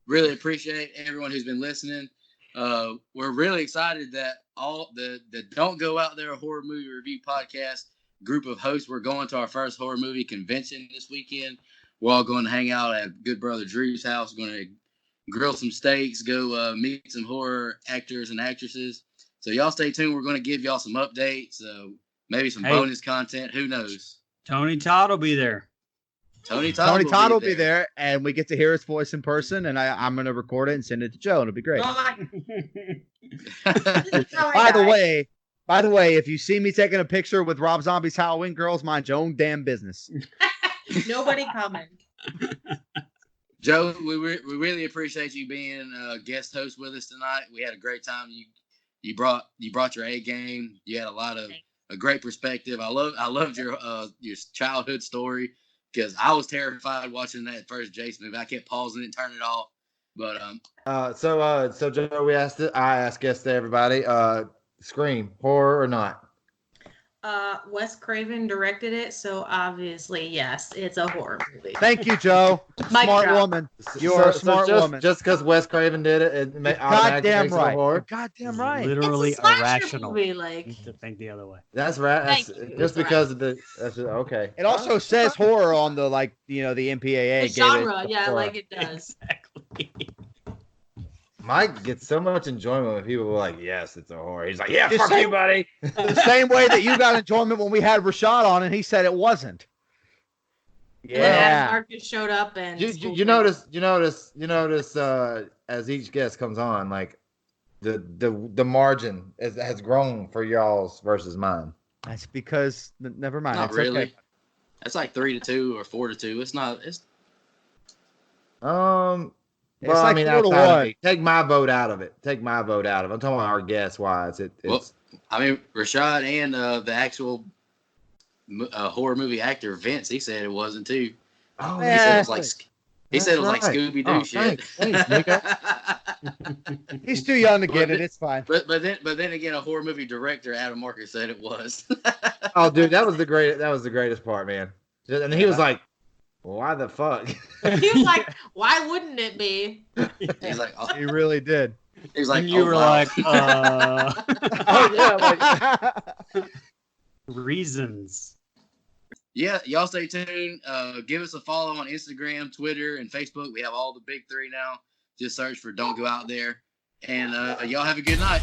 really appreciate everyone who's been listening. We're really excited that all the Don't Go Out There Horror Movie Review podcast group of hosts, we're going to our first horror movie convention this weekend. We're all going to hang out at good brother Drew's house. We're going to grill some steaks, go meet some horror actors and actresses. So y'all stay tuned. We're going to give y'all some updates, maybe some bonus content. Who knows? Tony Todd will be there. Tony Todd will be there, and we get to hear his voice in person. And I'm going to record it and send it to Joe. It'll be great. By the way, if you see me taking a picture with Rob Zombie's Halloween girls, mind your own damn business. Nobody comment. Joe, we really appreciate you being a guest host with us tonight. We had a great time. You brought your A game. You had a great perspective. I loved your childhood story because I was terrified watching that first Jason movie. I kept pausing it and turning it off. But So Joe, I asked guests to everybody, Scream, horror or not? Wes Craven directed it, so obviously, yes, it's a horror movie. Thank you, Joe. Mic Smart drop. woman. You are a smart woman. Just because Wes Craven did it, automatically Goddamn makes it a right. horror. Goddamn right. Literally It's a slasher irrational. movie, like. To think the other way. That's right. That's Thank you. just It's because of the. That's okay. It also says horror on the the MPAA. The gave genre, it yeah, horror. like it does. Exactly. Mike gets so much enjoyment when people were like, "Yes, it's a horror." He's like, "Yeah, The fuck same- you, buddy." The same way that you got enjoyment when we had Rashad on and he said it wasn't. And then Adam Yeah. Marcus showed up and You notice as each guest comes on, like the margin has grown for y'all's versus mine. That's because never mind. not It's really. okay. That's like 3-2 or 4-2. It's not. It's It's Well, I like mean, 4 to outside of 1. me, take my vote out of it. I'm talking about our guess wise. It's I mean, Rashad and the actual horror movie actor Vince, he said it wasn't too. oh, He Yeah. said it was like That's like right. Scooby Doo Oh, shit. thanks, Nico. He's too young to get But it. It's fine. but then again, a horror movie director, Adam Marcus, said it was. Oh, dude, that was the greatest part, man. And he was like, "Why the fuck?" he was like, "Why wouldn't it be?" He's like, oh, He really did. he's like, And you oh, were wow. like, Oh yeah, like reasons. Yeah, y'all stay tuned. Give us a follow on Instagram, Twitter, and Facebook. We have all the big three now. Just search for Don't Go Out There. And y'all have a good night.